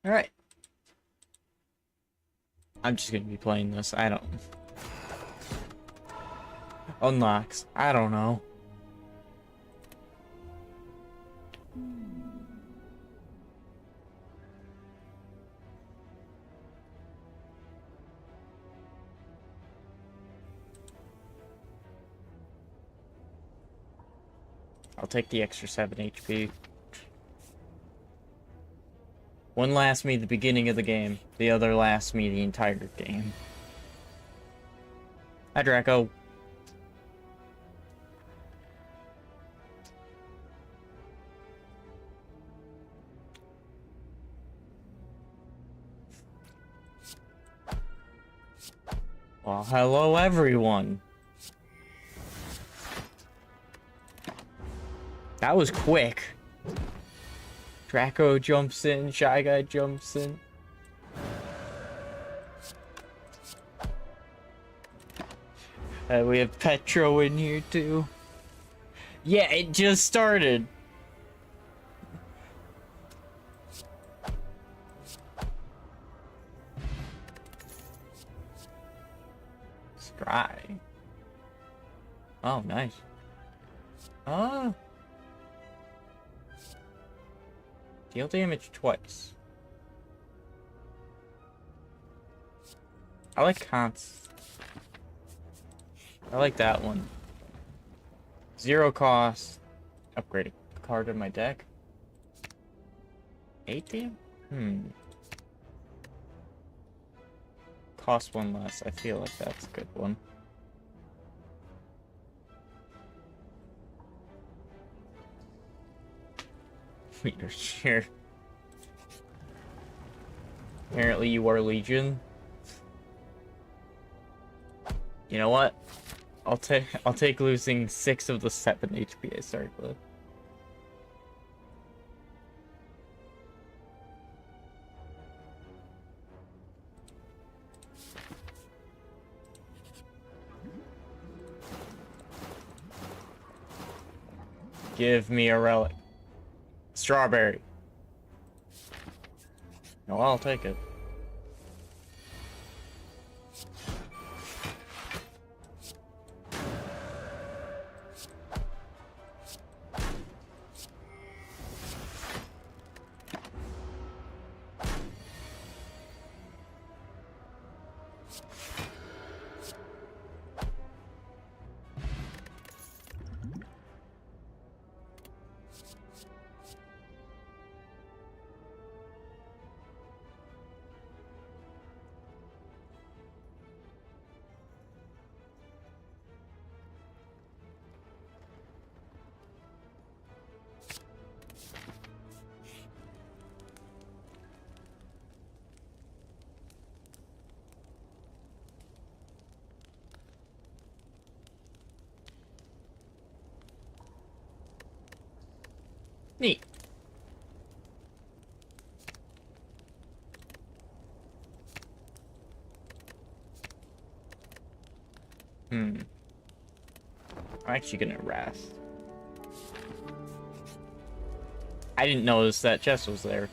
Alright. I'm just gonna be playing this. I don't... Unlocks. I don't know. I'll take the extra 7 HP. One lasts me the beginning of the game. The other lasts me the entire game. Hi, Draco. Well, hello, everyone. That was quick. Draco jumps in, Shy Guy jumps in. We have Petro in here too. Yeah, it just started. Scry. Oh, nice. Oh. Deal damage twice. I like cons. I like that one. 0 cost. Upgrade a card in my deck. 8 damage? Cost 1 less. I feel like that's a good one. Leader cheer. Apparently you are Legion. You know what? I'll take losing 6 of the 7 HP I started with. Give me a relic. Strawberry. No, I'll take it. Neat. I'm actually gonna rest. I didn't notice that chest was there.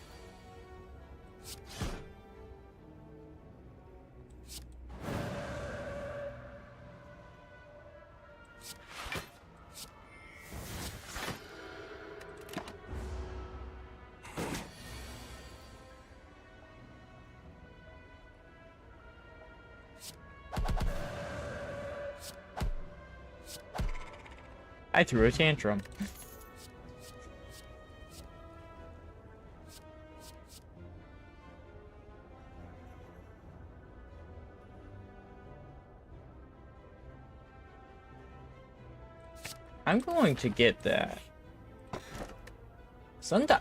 I threw a tantrum. I'm going to get that. Sundial.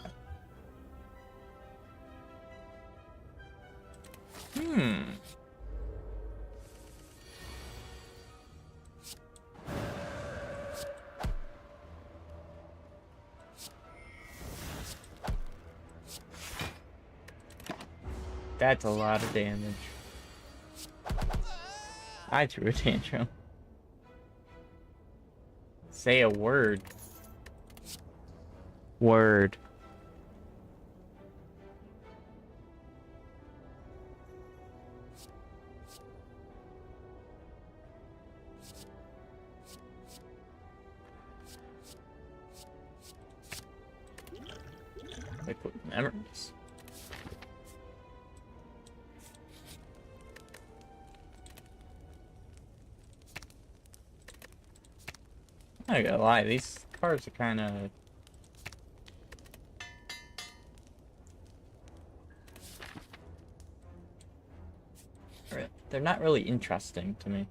That's a lot of damage. I threw a tantrum. Say a word. Word. Liquid memories. I gotta lie, these cards are kind of... They're not really interesting to me.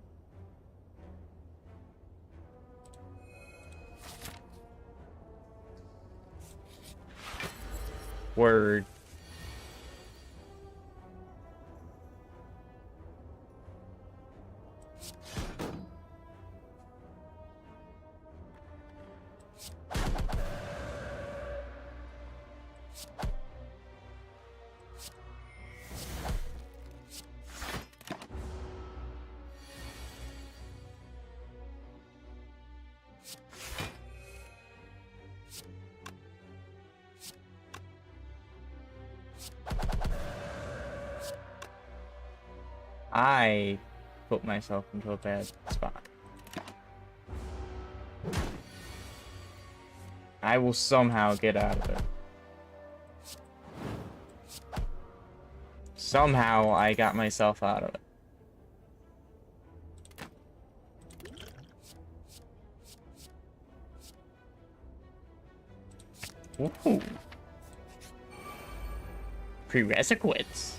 Word. I put myself into a bad spot. I will somehow get out of it. Somehow I got myself out of it. Ooh. Prerequisites.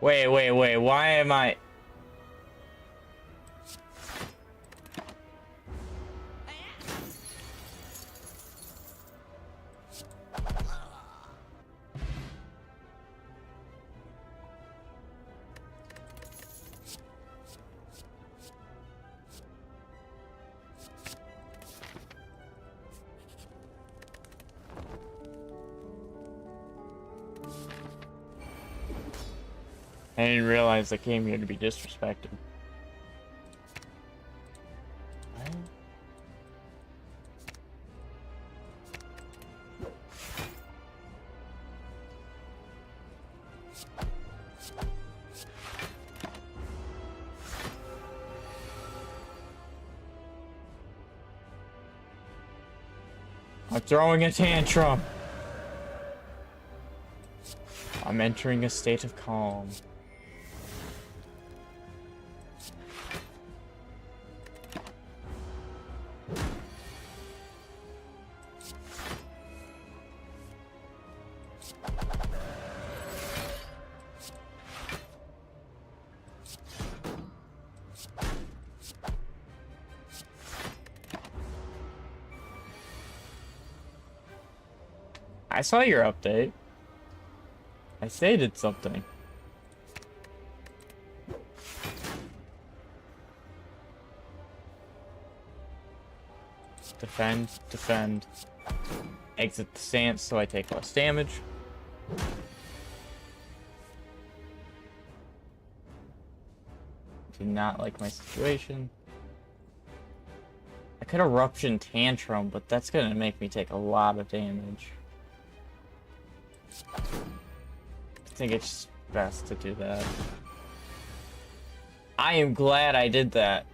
Wait, why am I... I didn't realize I came here to be disrespected. I'm throwing a tantrum. I'm entering a state of calm. I saw your update. I stated something. Defend, defend. Exit the stance so I take less damage. Do not like my situation. I could eruption tantrum, but that's gonna make me take a lot of damage. I think it's best to do that. I am glad I did that.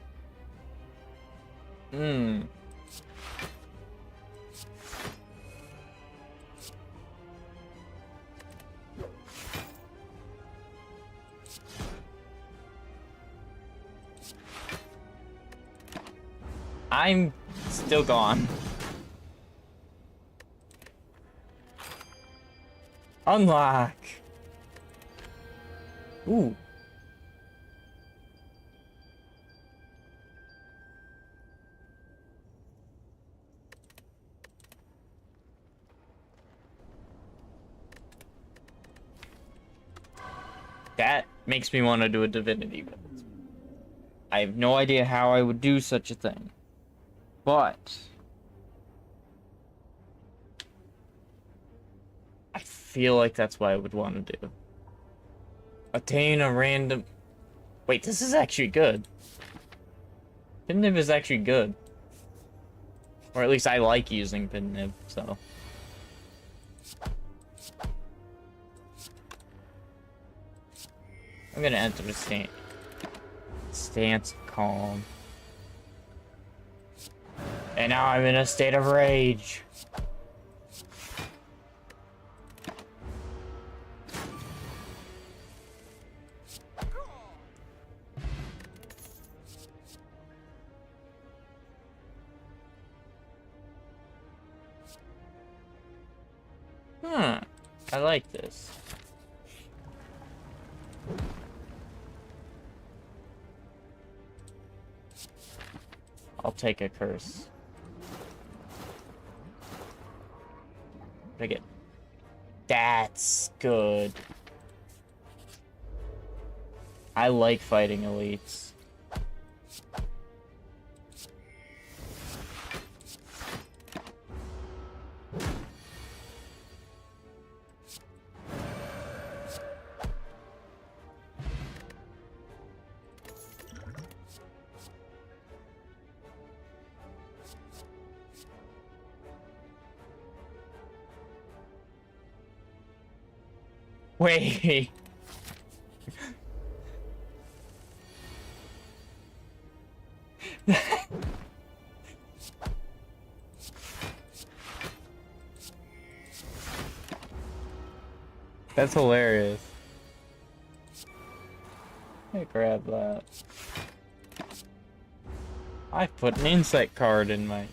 I'm still gone. Unlock. Ooh. That makes me want to do a divinity build. I have no idea how I would do such a thing. But I feel like that's what I would want to do. Attain a random... Wait, this is actually good. Pin nib is actually good. Or at least I like using pin nib, so... I'm gonna enter the stance of calm. And now I'm in a state of rage. I like this. I'll take a curse. Take it. That's good. I like fighting elites. Wait. That's hilarious. Let me grab that. I put an insight card in my...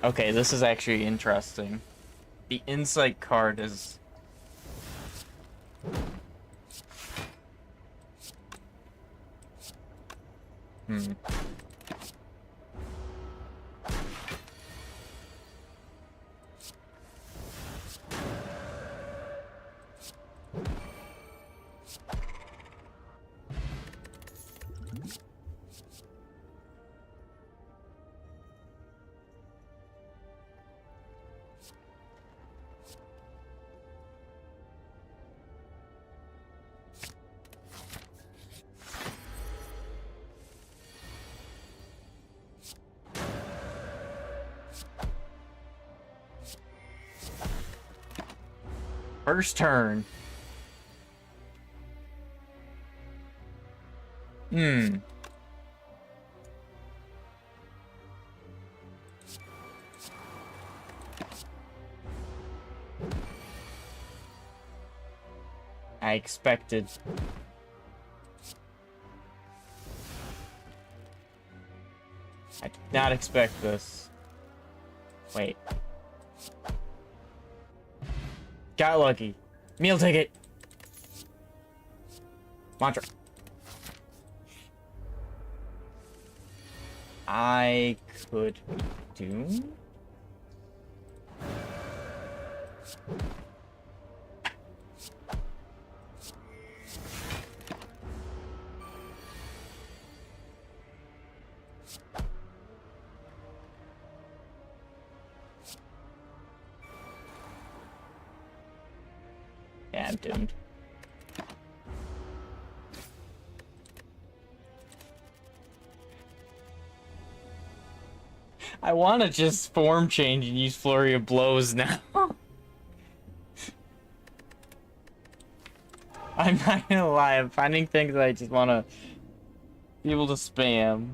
Okay, this is actually interesting. The insight card is... First turn. I expected. I did not expect this. Wait. Got lucky. Meal ticket. Mantra. I could be doomed? Yeah, I'm doomed. I want to just form change and use Flurry of Blows now. I'm not gonna lie, I'm finding things that I just want to be able to spam.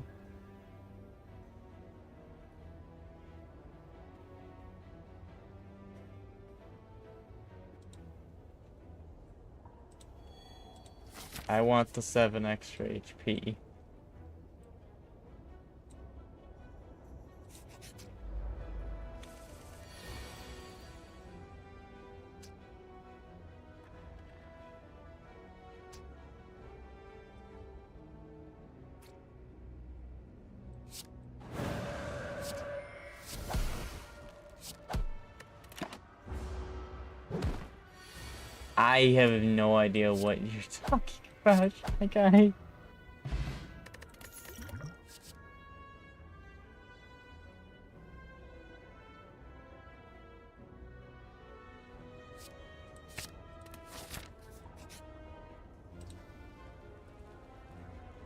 I want the 7 extra HP. I have no idea what you're talking about, my guy.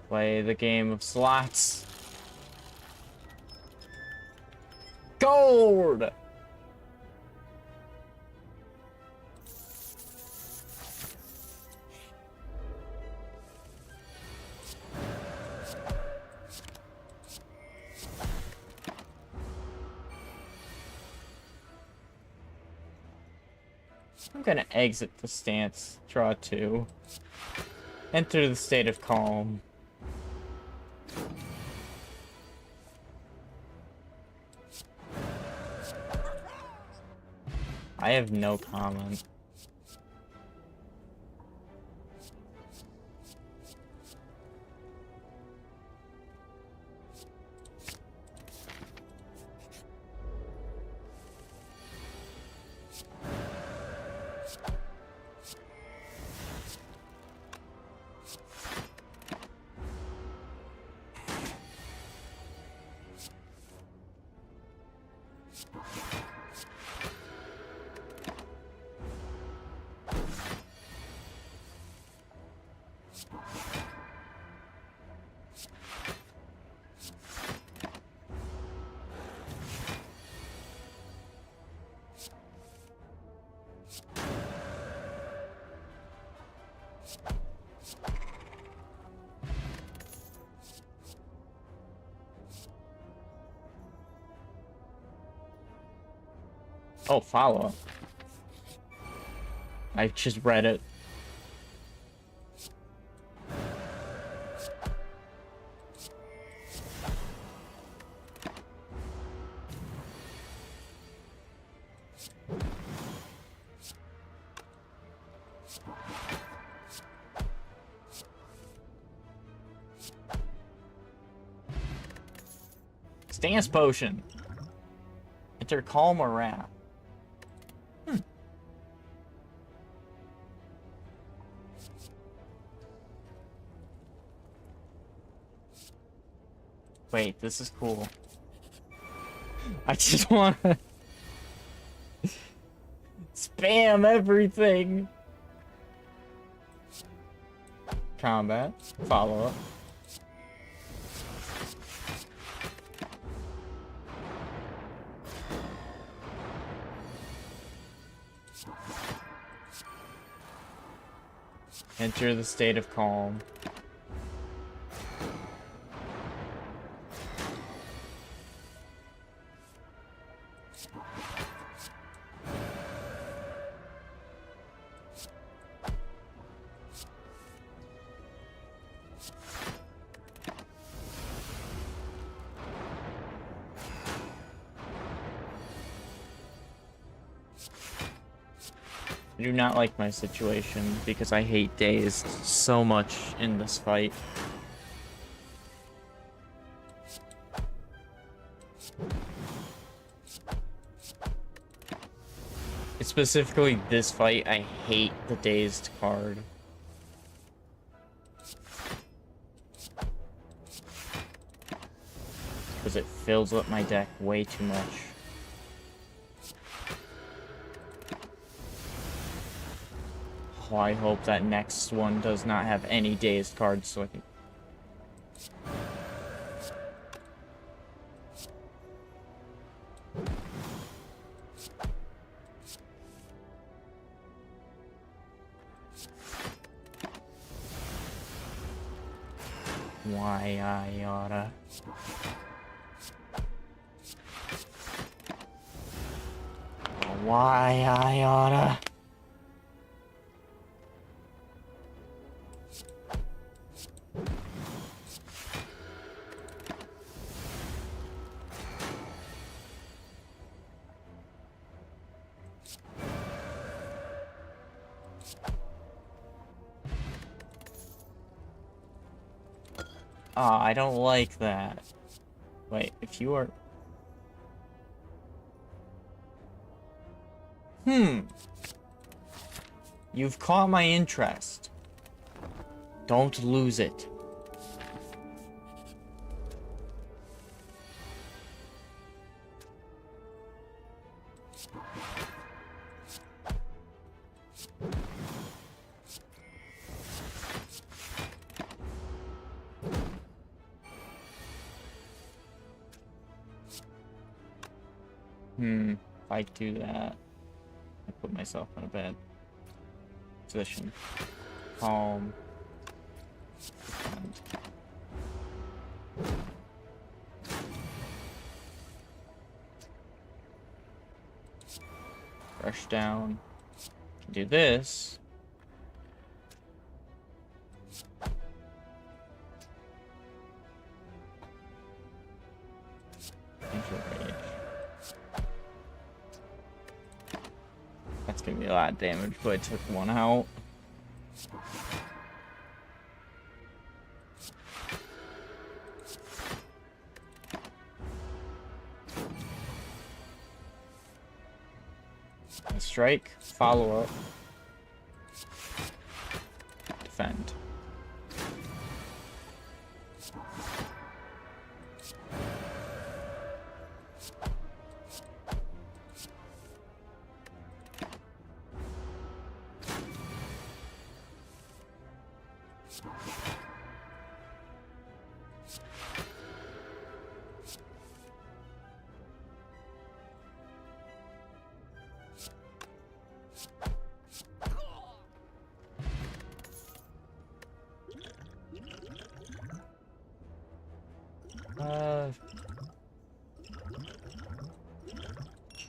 Play the game of slots. Gold! I'm gonna exit the stance. Draw 2. Enter the state of calm. I have no comment. Oh, follow-up. I just read it. Stance potion. Enter calm or wrath. Wait, this is cool. I just want to spam everything. Combat. Follow up. Enter the state of calm. I do not like my situation because I hate dazed so much in this fight. It's specifically this fight, I hate the dazed card. Because it fills up my deck way too much. Oh, I hope that next one does not have any dazed cards so I can... Why I oughta... Why I oughta... Ah, I don't like that. Wait, if you are... You've caught my interest. Don't lose it. If I do that, I put myself in a bad position. Calm. And rush down. Do this. Rage. That's gonna be a lot of damage, but I took one out. Strike, follow up, defend.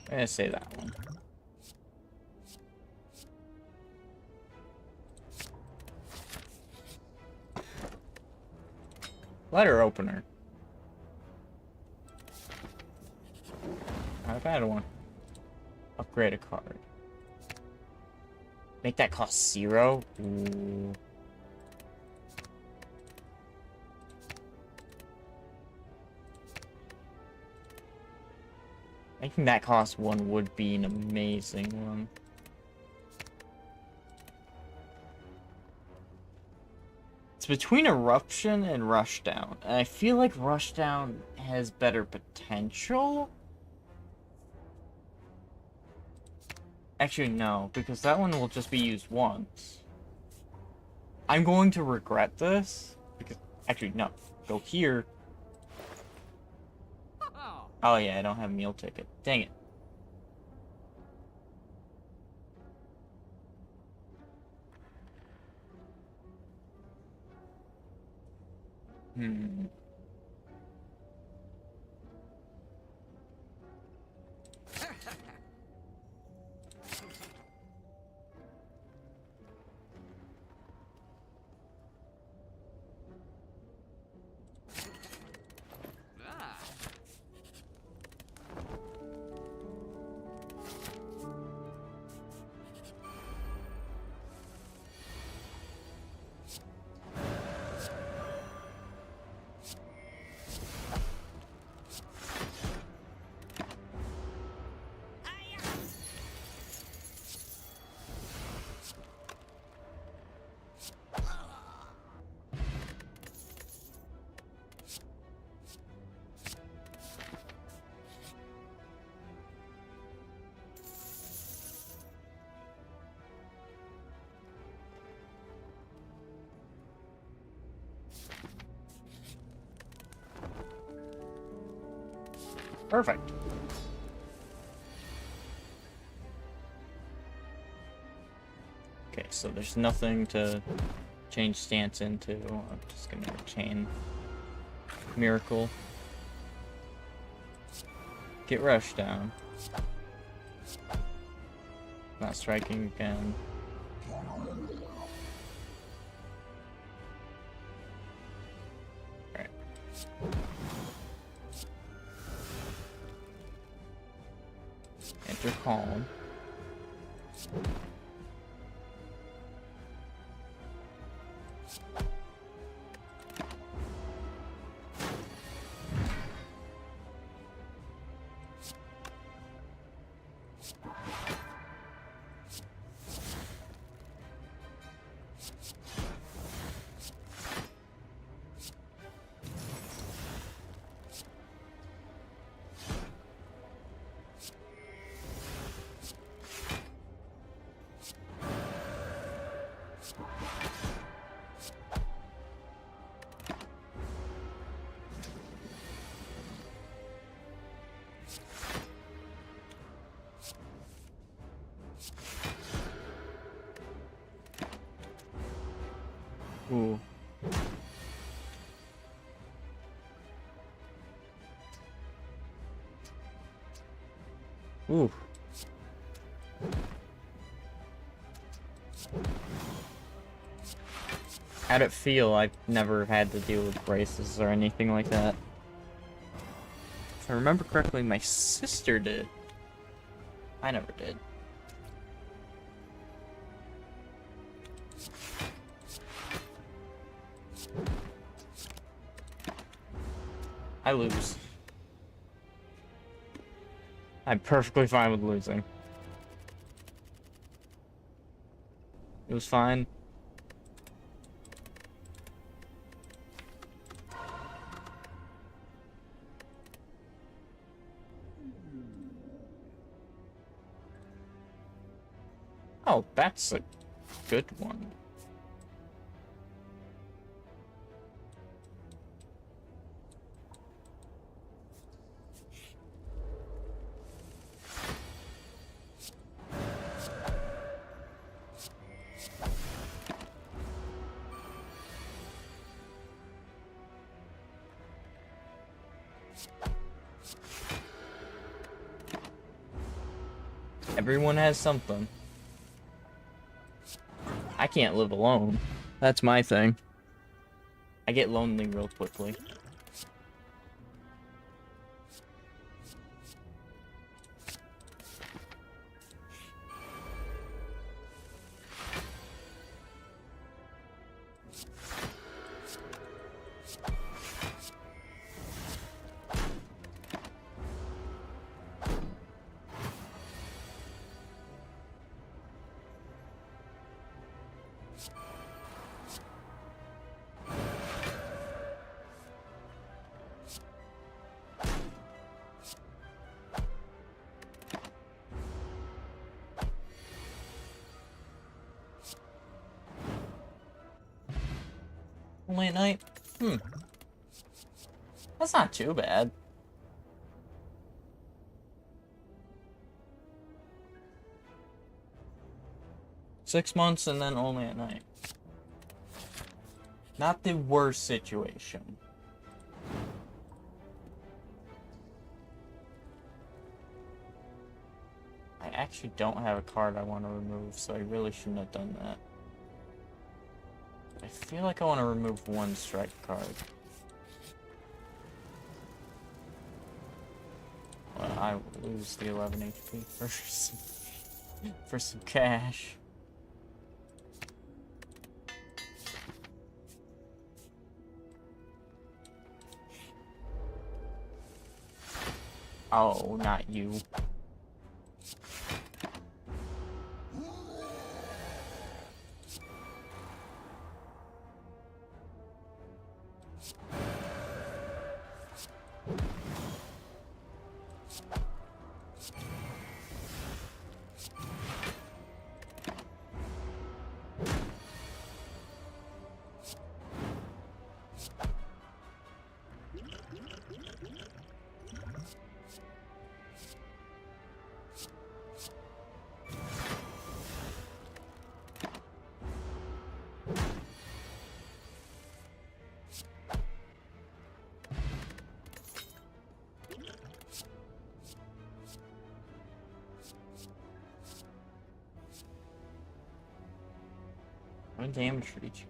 I'm gonna say that one. Letter opener. Not a bad one. Upgrade a card. Make that cost 0? Ooh. Making that cost 1 would be an amazing one. It's between Eruption and Rushdown, and I feel like Rushdown has better potential? Actually, no, because that one will just be used once. I'm going to regret this, because... Actually, no. Go here. Oh yeah, I don't have a meal ticket. Dang it. Perfect. Okay, so there's nothing to change stance into. I'm just gonna chain Miracle. Get rushed down. Not striking again. Alright. Enter Calm. Ooh. Ooh. How'd it feel? I've never had to deal with braces or anything like that. If I remember correctly, my sister did. I never did. I lose. I'm perfectly fine with losing. It was fine. Oh, that's a good one. Everyone has something. I can't live alone. That's my thing. I get lonely real quickly. Only at night? That's not too bad. $6 and then only at night. Not the worst situation. I actually don't have a card I want to remove, so I really shouldn't have done that. I feel like I want to remove one strike card. Well, I will lose the 11 HP for some cash. Oh, not you. What damage for each?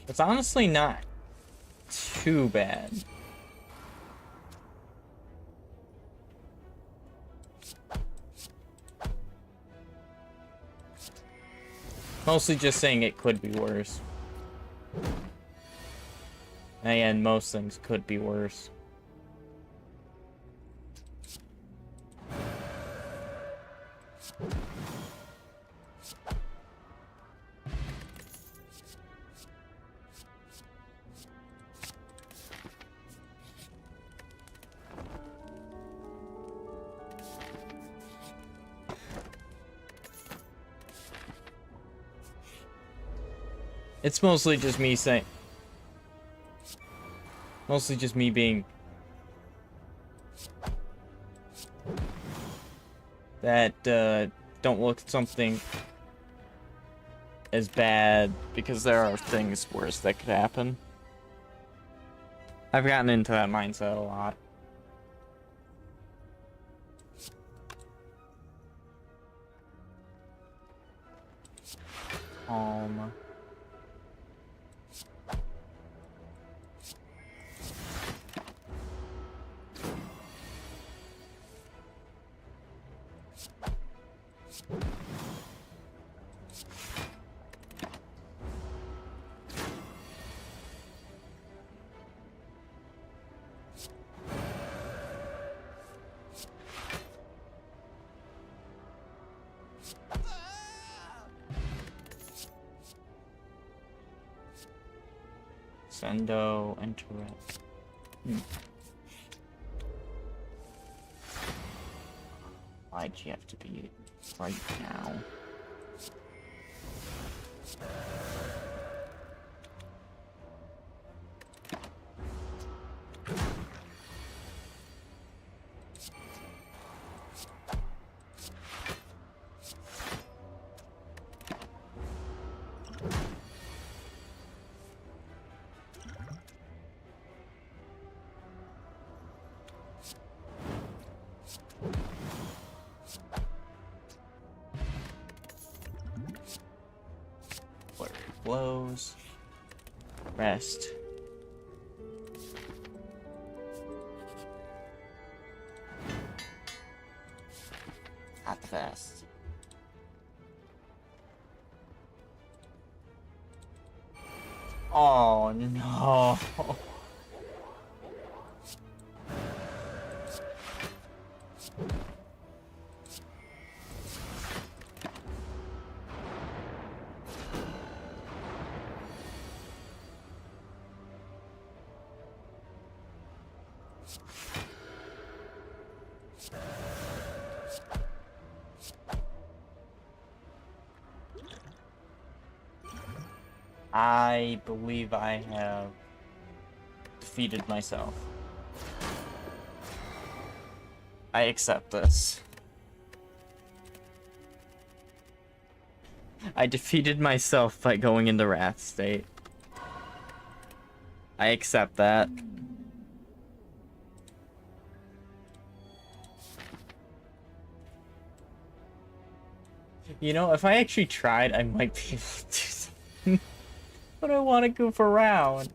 It's honestly not too bad. Mostly just saying it could be worse. And most things could be worse. It's mostly just me saying... Mostly just me being... That, don't look at something as bad, because there are things worse that could happen. I've gotten into that mindset a lot. Sendo, Interrupt. Why'd you have to be right now? Blows. Rest. Not the best. Oh no. I believe I have defeated myself. I accept this. I defeated myself by going into Wrath State. I accept that. You know, if I actually tried, I might be able to do something. But I want to goof around.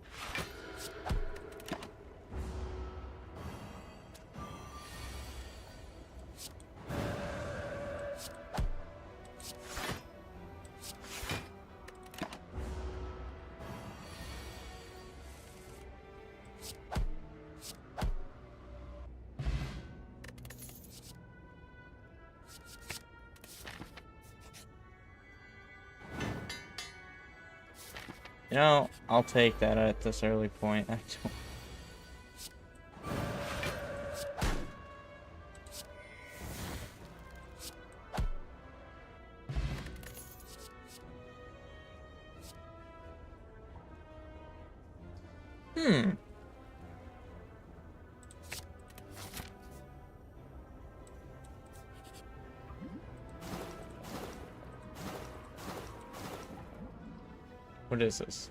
You know, I'll take that at this early point. I don't... What is this?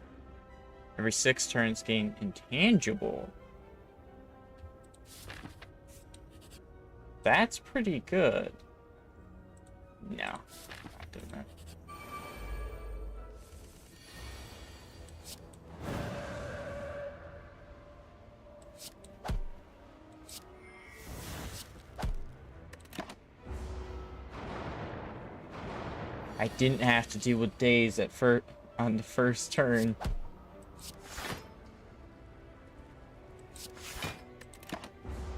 Every 6 turns gain intangible. That's pretty good. No, not doing that. I didn't have to deal with days at on the first turn.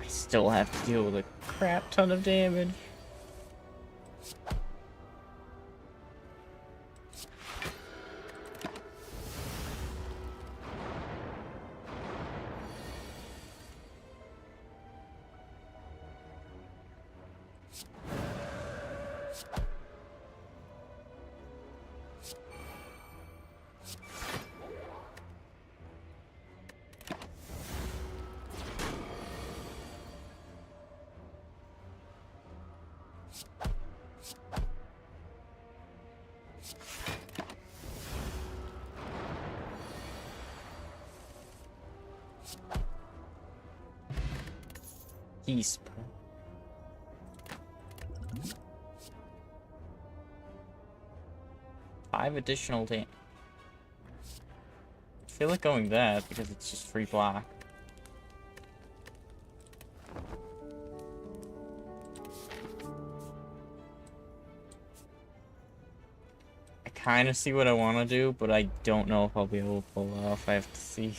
I still have to deal with a crap ton of damage. He's 5 additional damage. I feel like going that because it's just free block. I kind of see what I want to do, but I don't know if I'll be able to pull it off. I have to see.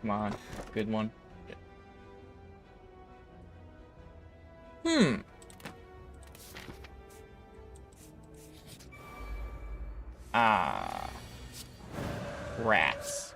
Come on, good one. Ah. Rats.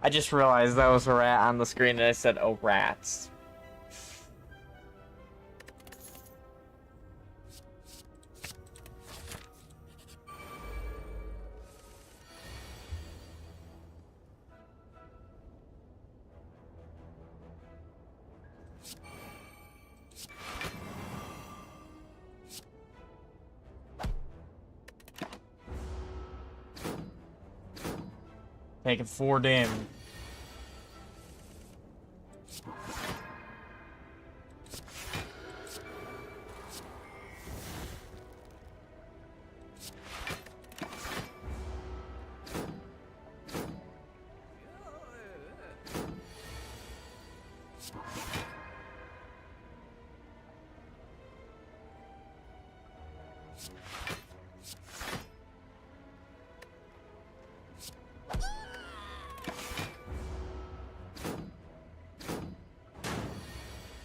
I just realized that was a rat on the screen and I said, oh, rats. Taking 4 damage.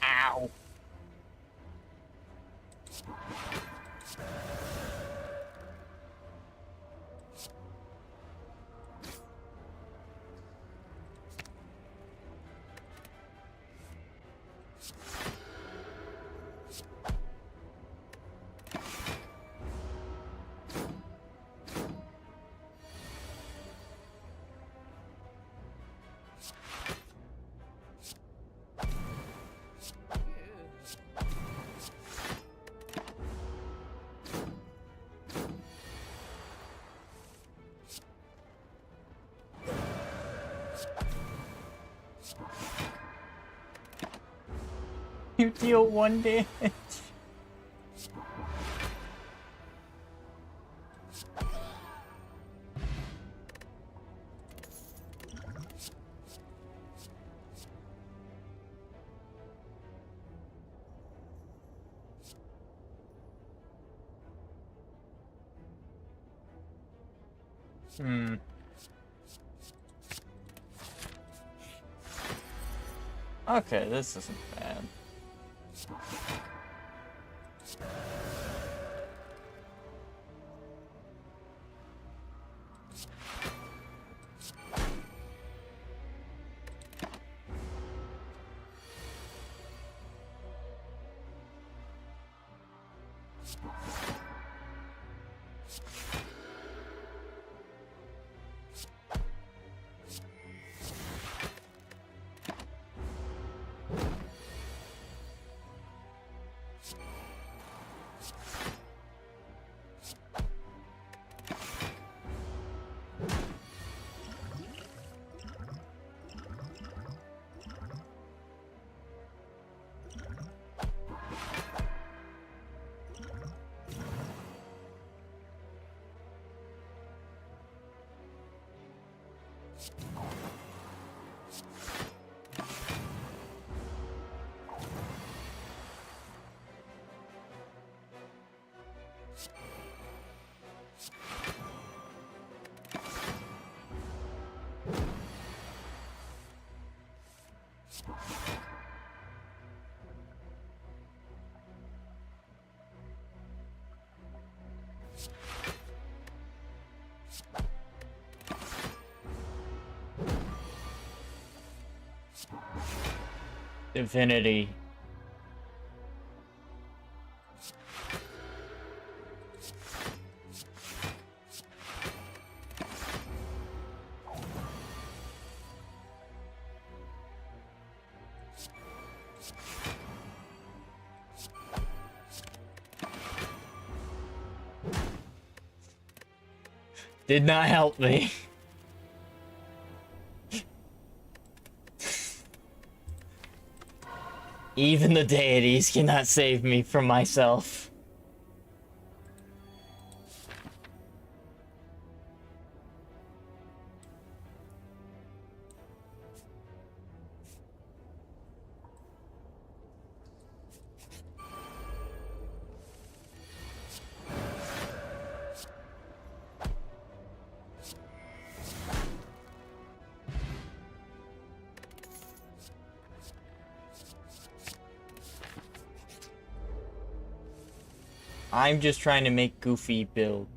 Ow. You deal 1 damage. Okay, this isn't bad. Infinity. Did not help me. Even the deities cannot save me from myself. I'm just trying to make Goofy build.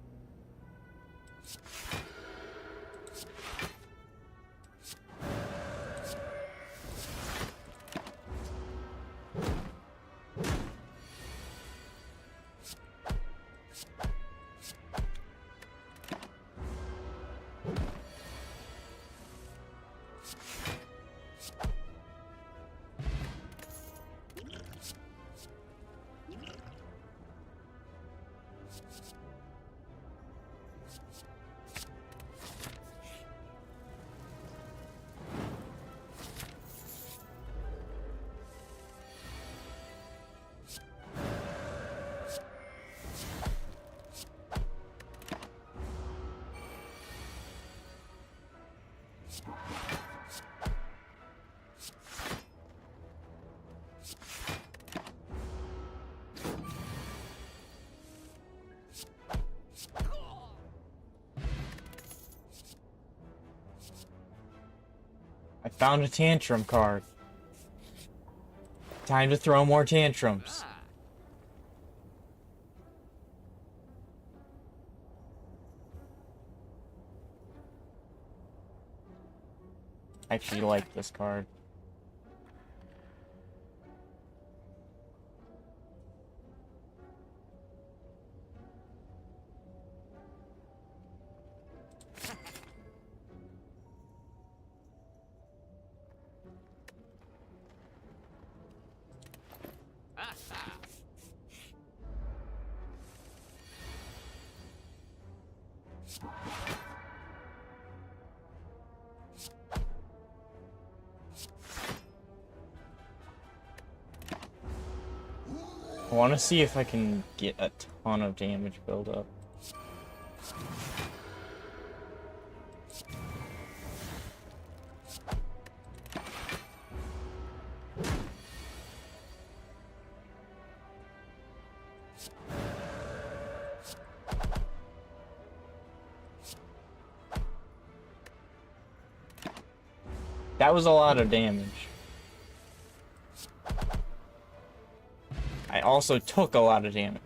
I found a tantrum card. Time to throw more tantrums. I actually like this card. I want to see if I can get a ton of damage build up. That was a lot of damage. I also took a lot of damage.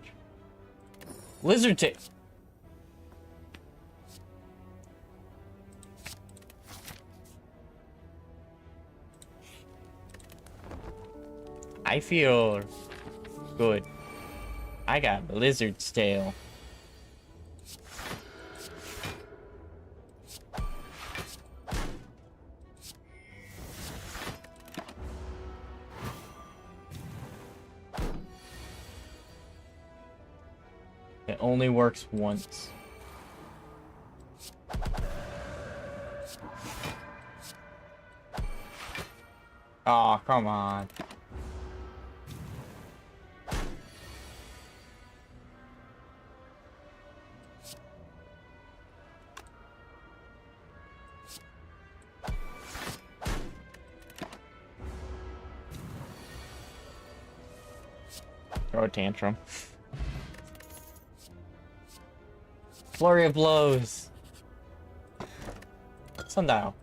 Lizard tail. I feel good. I got a lizard's tail. It only works once. Aw, come on. Throw a tantrum. Flurry of blows. Sundial.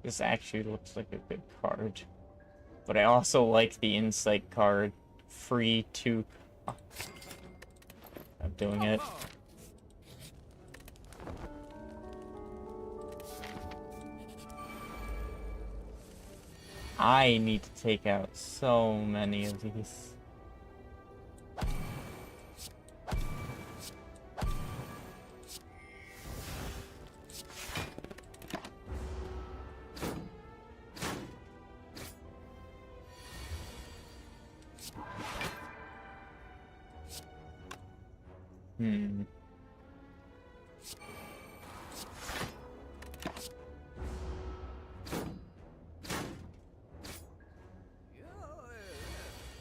This actually looks like a good card. But I also like the insight card. Free to... Oh. I'm doing it. I need to take out so many of these.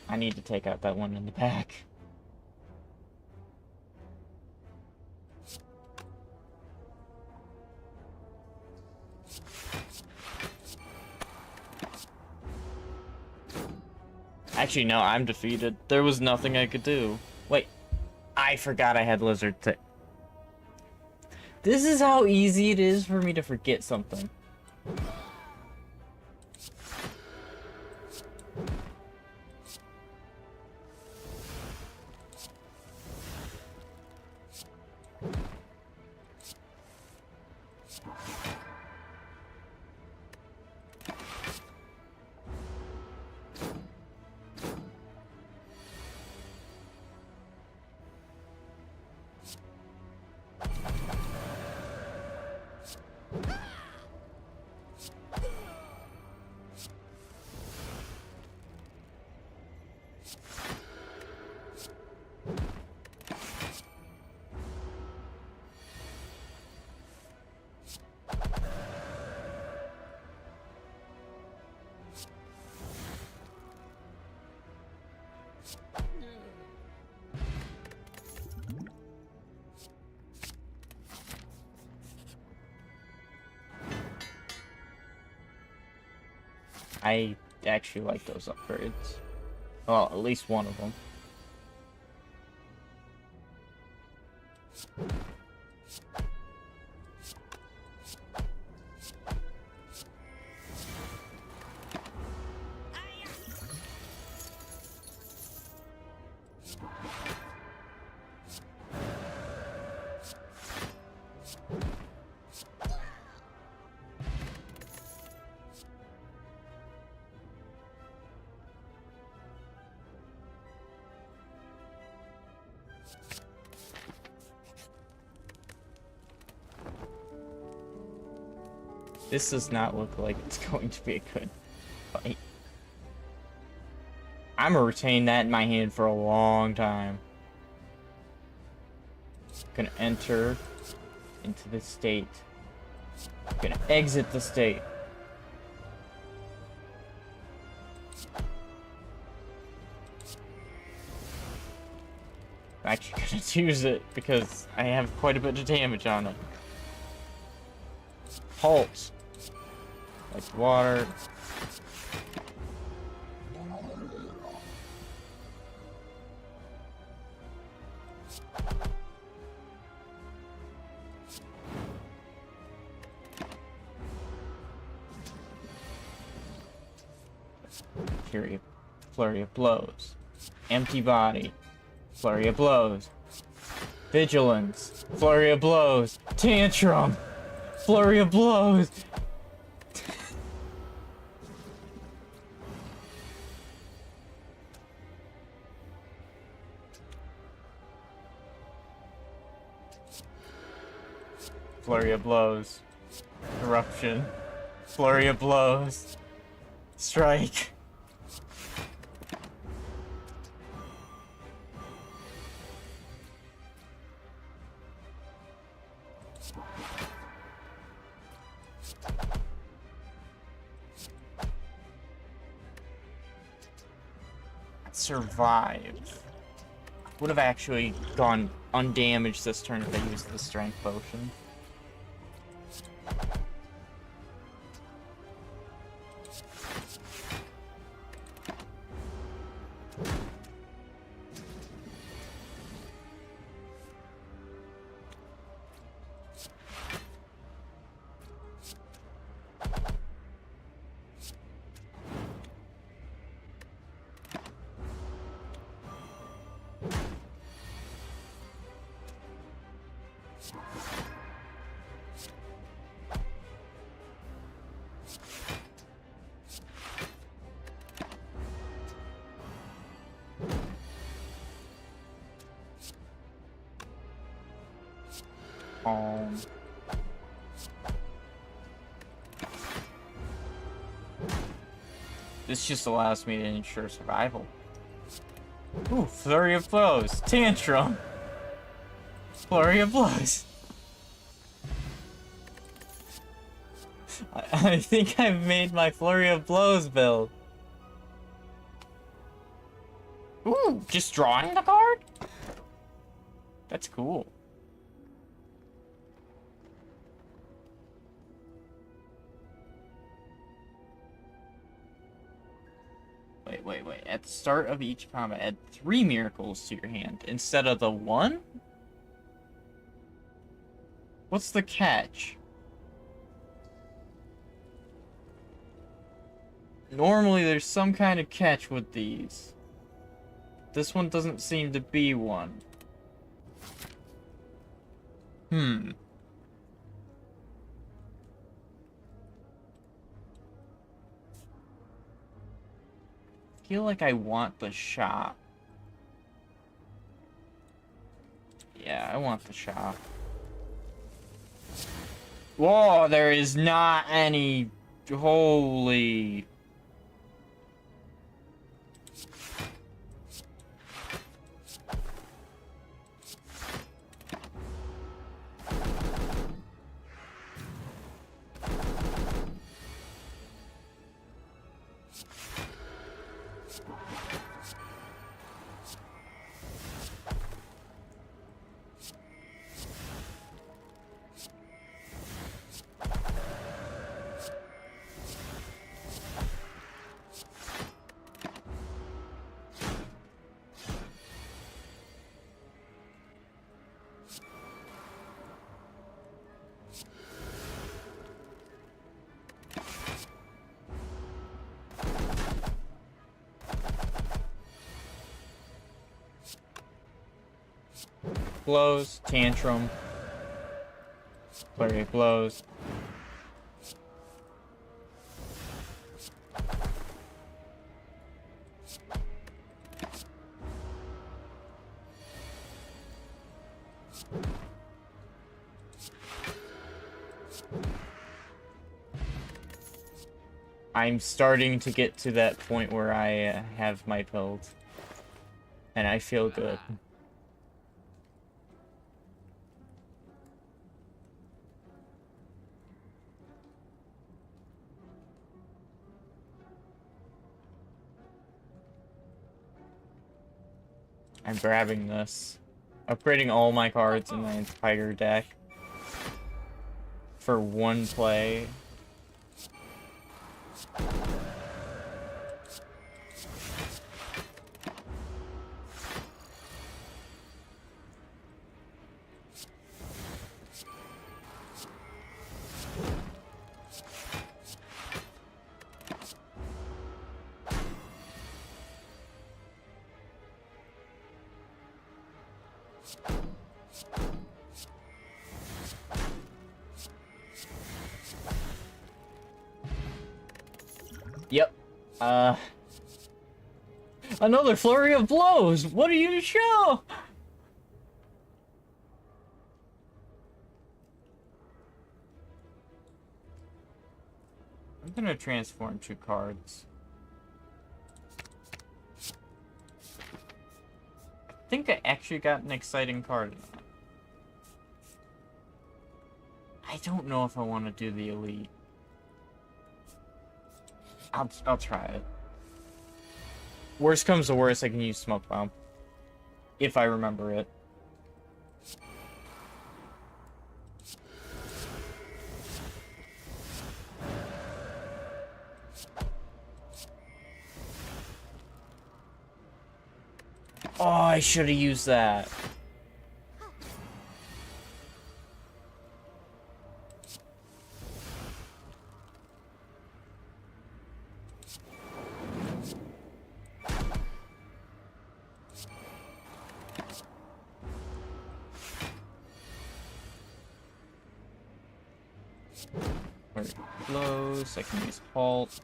I need to take out that one in the back. Actually, no, I'm defeated. There was nothing I could do. Wait, I forgot I had lizard tick. This is how easy it is for me to forget something. I actually like those upgrades. Well, at least one of them. This does not look like it's going to be a good fight. I'm gonna retain that in my hand for a long time. Gonna enter into the state. Gonna exit the state. I'm actually gonna use it because I have quite a bit of damage on it. Halt. Like water. Flurry of blows. Empty body. Flurry of blows. Vigilance. Flurry of blows. Tantrum. Flurry of blows. Flurry of blows. Eruption. Flurry of blows. Strike. survive. Would have actually gone undamaged this turn if I used the strength potion. This just allows me to ensure survival. Ooh, flurry of blows, tantrum, flurry of blows. I think I've made my flurry of blows build. Ooh, just drawing the card? That's cool. Wait. At the start of each combat, add 3 miracles to your hand instead of the 1? What's the catch? Normally there's some kind of catch with these. This one doesn't seem to be one. I feel like I want the shop. Yeah, I want the shop. Whoa, there is not any... Holy... Blows, tantrum, flurry of blows. I'm starting to get to that point where I have my build, and I feel good. I'm grabbing this. Upgrading all my cards in my entire deck for one play. Yep. Another flurry of blows! What are you to show? I'm gonna transform 2 cards. I think I actually got an exciting card. I don't know if I want to do the elite. I'll try it. Worst comes to worst, I can use Smoke Bomb. If I remember it. Oh, I should have used that. Where it flows, I can use Halt.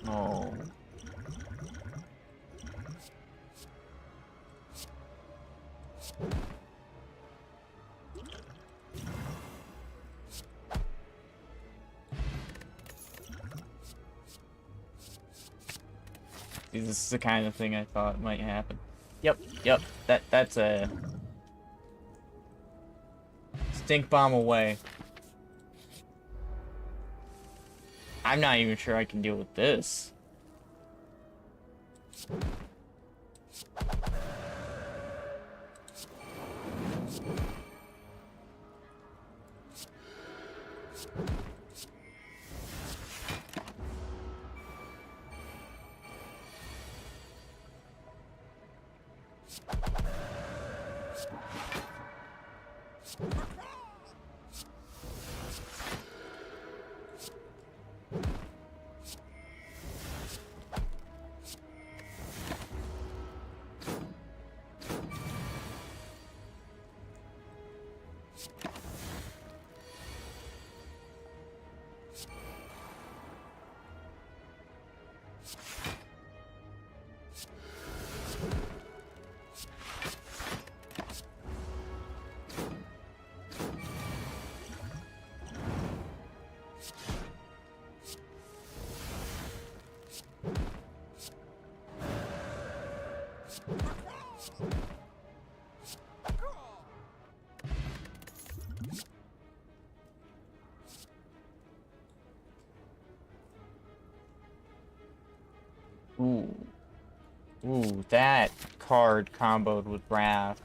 Oh. This is the kind of thing I thought might happen. Yep. That's a stink bomb away. I'm not even sure I can deal with this. Ooh. Ooh, that card comboed with Wrath.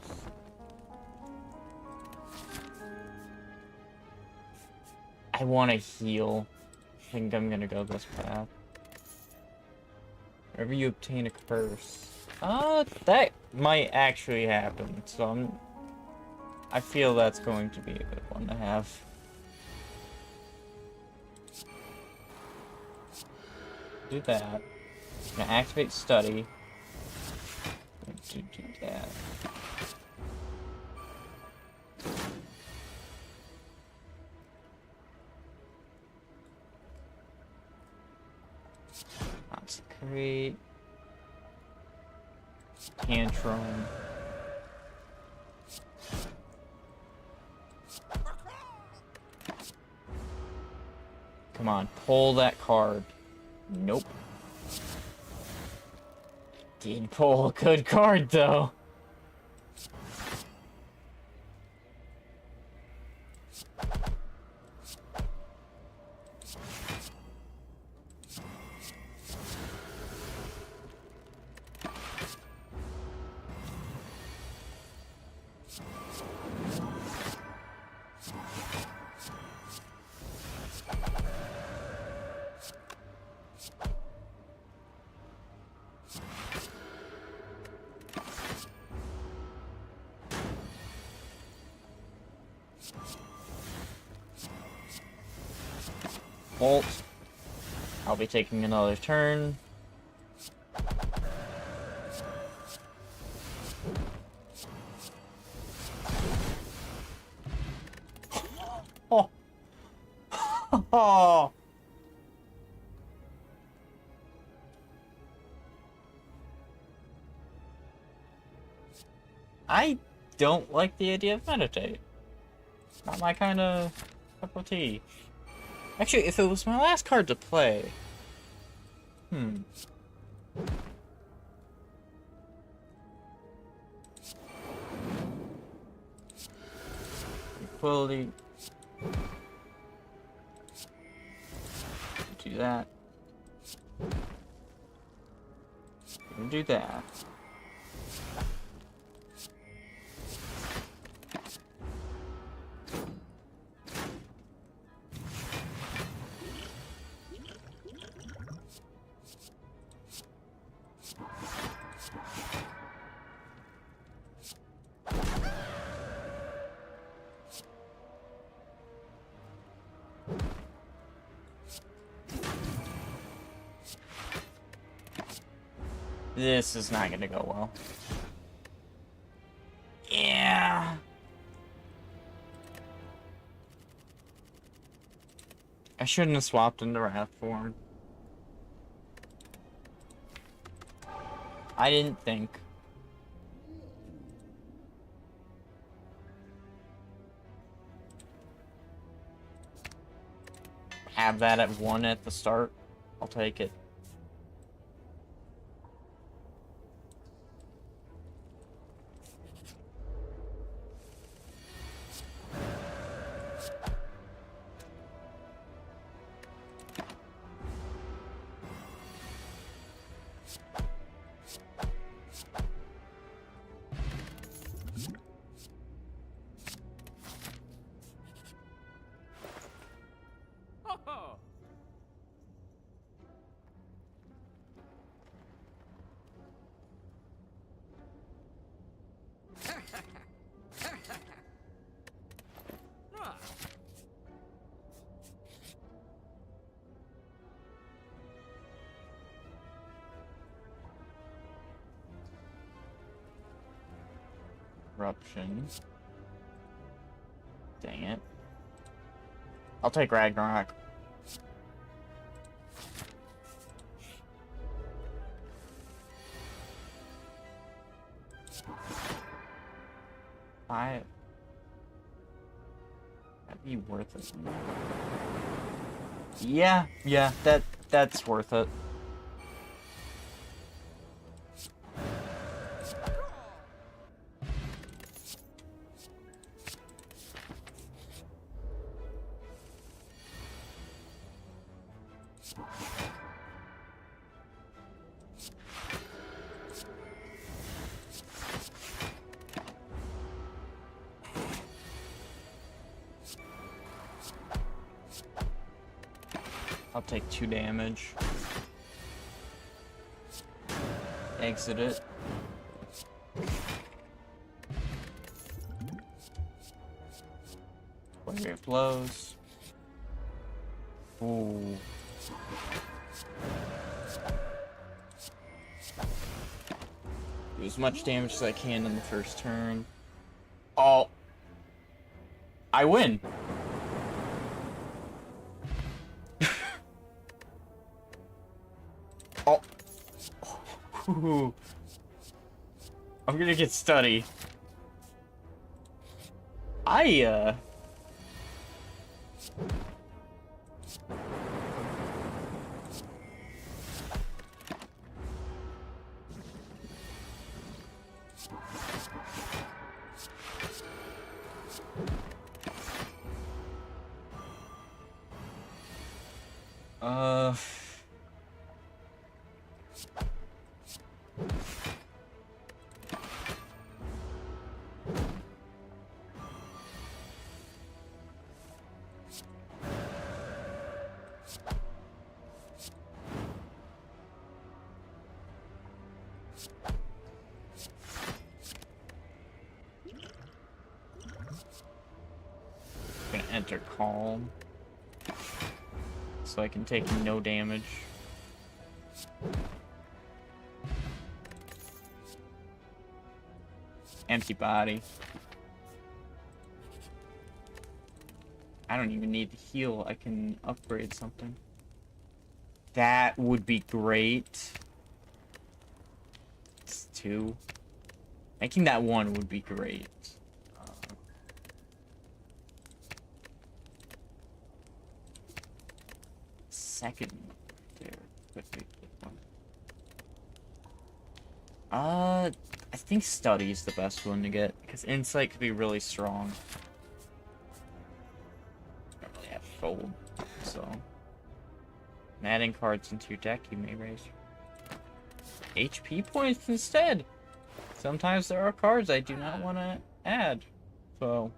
I want to heal. I think I'm gonna go this path. Whenever you obtain a curse. That might actually happen, so I feel that's going to be a good one to have. Do that. I'm gonna activate Study. Do that. Consecrate. Tantrum. Come on, pull that card. Nope. Did pull a good card though. Bolt. I'll be taking another turn. Oh. Oh. I don't like the idea of meditate. It's not my kind of cup of tea. Actually, if it was my last card to play... tranquility. Do that. Do that. This is not gonna go well. Yeah. I shouldn't have swapped into Wrath form. I didn't think. Have that at 1 at the start. I'll take it. Eruption. Dang it. I'll take Ragnarok. That'd be worth it. Yeah, that's worth it. I'll take 2 damage. Exit it. Where it blows. Ooh. Do as much damage as I can in the first turn. Oh. I win. Oh. Ooh. I'm gonna get study. Gonna enter calm so I can take no damage. Empty body. I don't even need to heal. I can upgrade something. That would be great. It's 2. Making that 1 would be great. Second there. I think study is the best one to get because insight could be really strong. fold. So, and adding cards into your deck, you may raise HP points instead. Sometimes there are cards I do not want to add. So,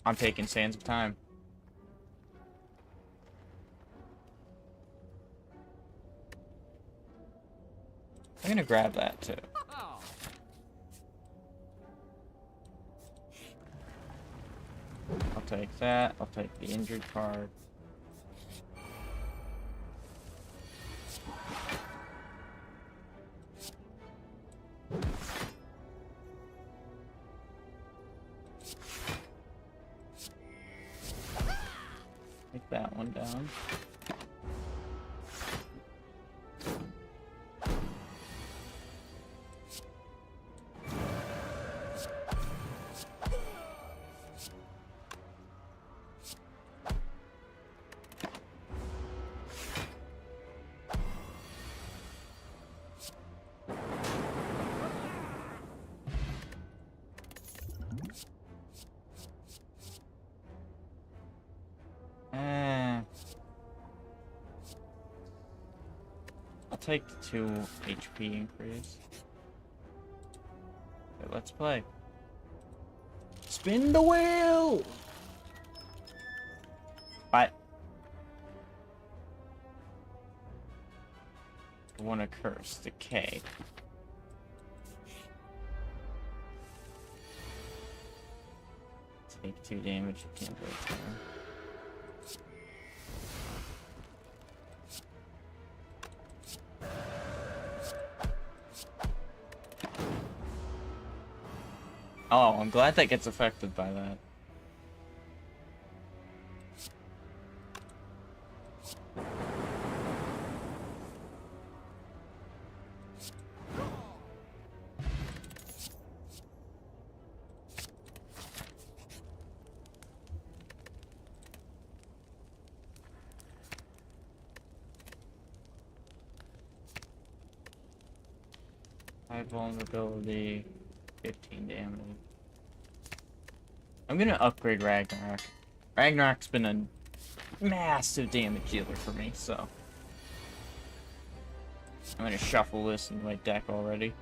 I'm taking Sands of Time. I'm gonna grab that too. I'll take that. I'll take the injured card. Take that one down. I'll take the 2 HP increase. Okay, let's play. Spin the wheel! But I want to curse the K. Take 2 damage, you can't go there. Oh, I'm glad that gets affected by that. High vulnerability, 15 damage. I'm gonna upgrade Ragnarok. Ragnarok's been a massive damage dealer for me, so I'm gonna shuffle this into my deck already.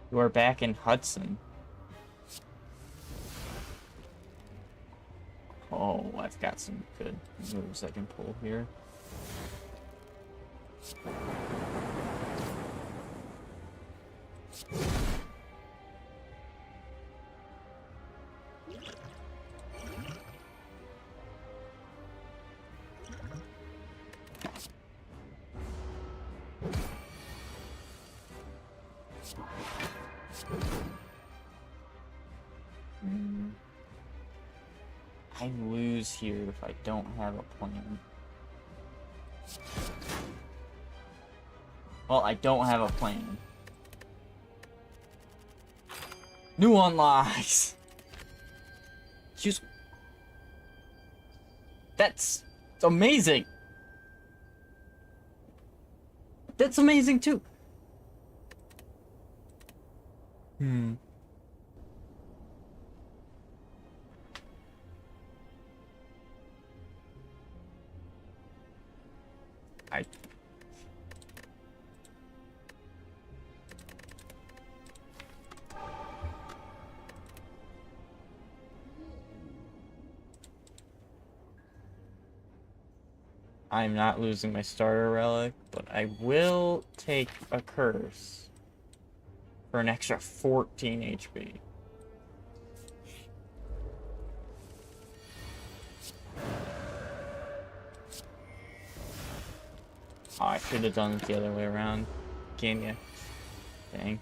You are back in Hudson. Oh, I've got some good moves I can pull here. I lose here if I don't have a plan. Well, I don't have a plan. New unlocks! Just... That's amazing! That's amazing too! I'm not losing my starter relic, but I will take a curse for an extra 14 HP. Oh, I should have done it the other way around. Can ya? Dang.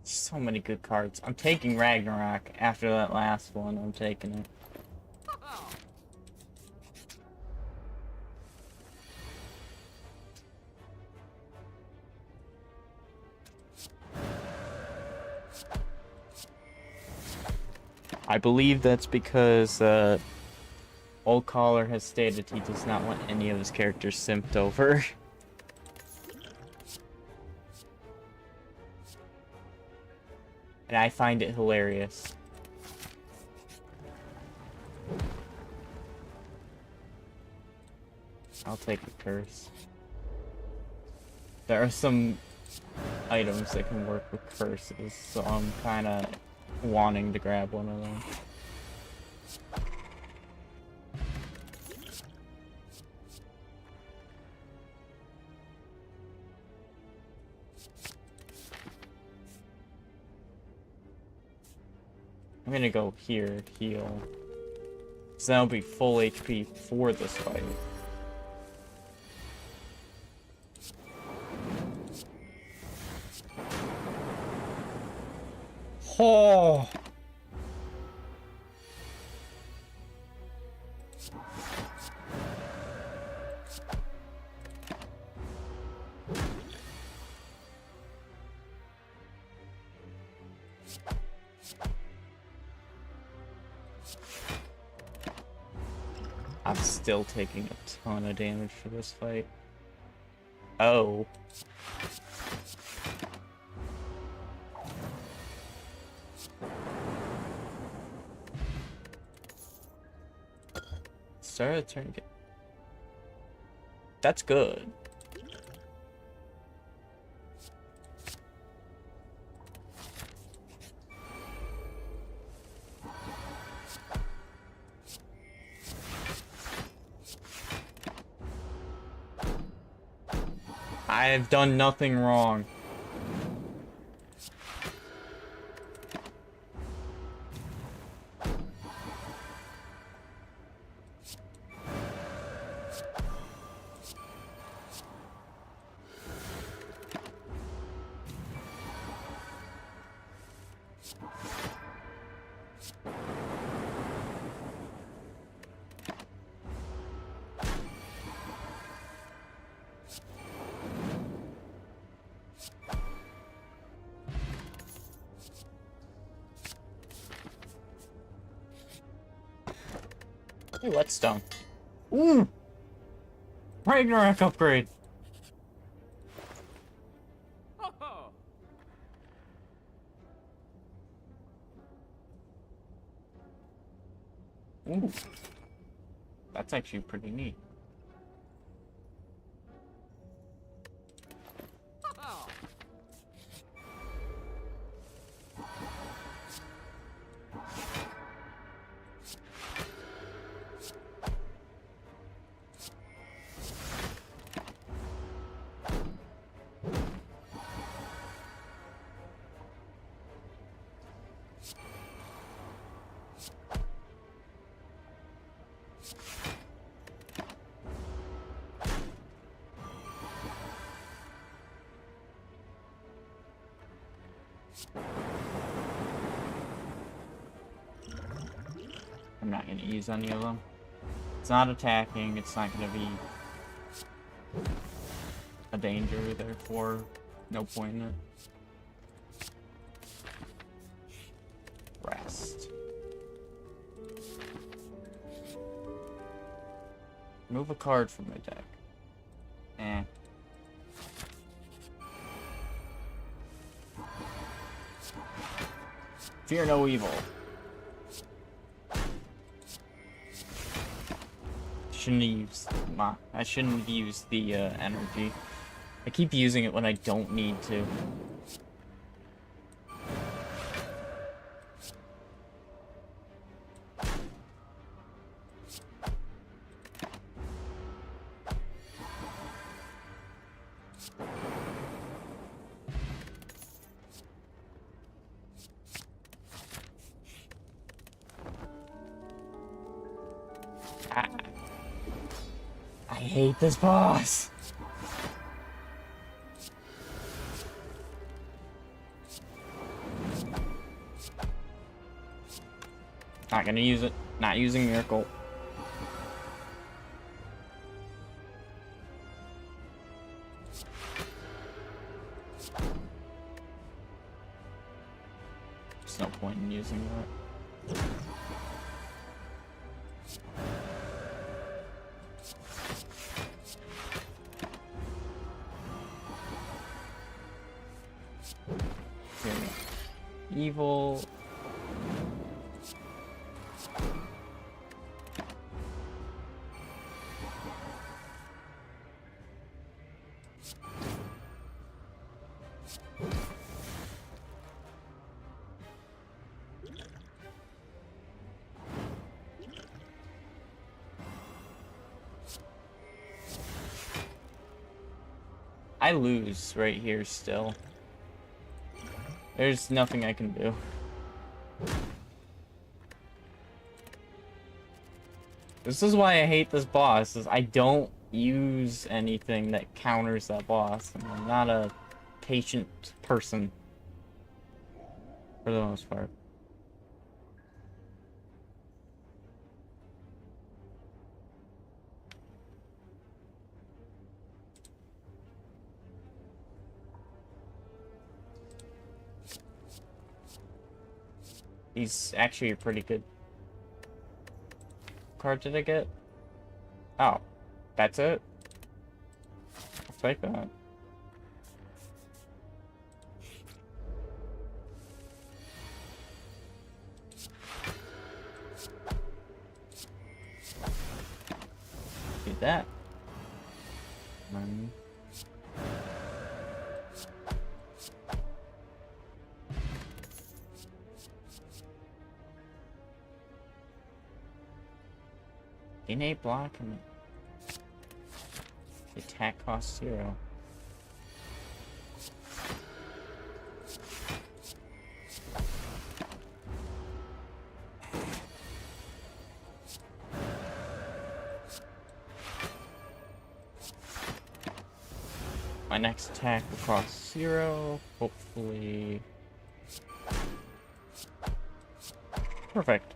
So many good cards. I'm taking Ragnarok after that last one. I'm taking it. I believe that's because Old Caller has stated he does not want any of his characters simped over. And I find it hilarious. I'll take the curse. There are some items that can work with curses, so I'm kind of wanting to grab one of them. I'm gonna go here, heal. So that'll be full HP for this fight. Oh! I'm still taking a ton of damage for this fight. Oh. Start of the turn. That's good. I have done nothing wrong. Hey, whetstone. Ooh! Ragnarok upgrade! Ooh. That's actually pretty neat. I'm not gonna use any of them. It's not attacking, it's not gonna be a danger, therefore no point in it. Rest. Move a card from my deck. Eh. Fear no evil. shouldn't have used the energy. I keep using it when I don't need to. I hate this boss. Not gonna use it. Not using Miracle. There's no point in using that. Evil. I lose right here still. There's nothing I can do. This is why I hate this boss, is I don't use anything that counters that boss. And I'm not a patient person. For the most part. He's actually a pretty good card. Did I get? Oh, that's it? I'll take that. Do that. Money. Innate block and the attack costs 0. My next attack will cost 0. Hopefully. Perfect.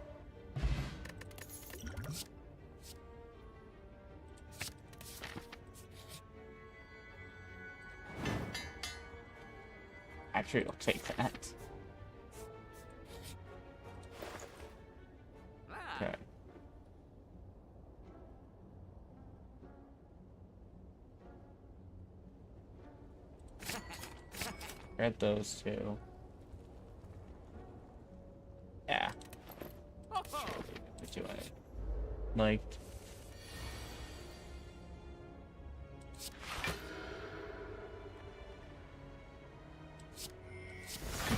Actually, I'll take that. Okay. Grab those two. Yeah. What do I liked?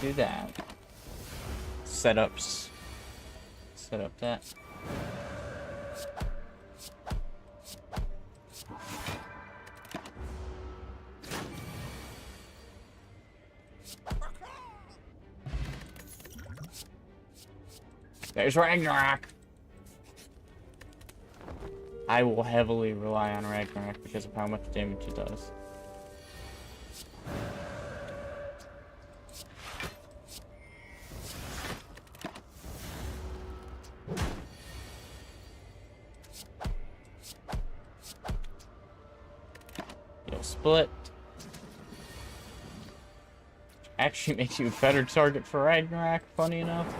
Do that. Setups. Set up that. There's Ragnarok! I will heavily rely on Ragnarok because of how much damage it does. You'll split. Actually makes you a better target for Ragnarok, funny enough.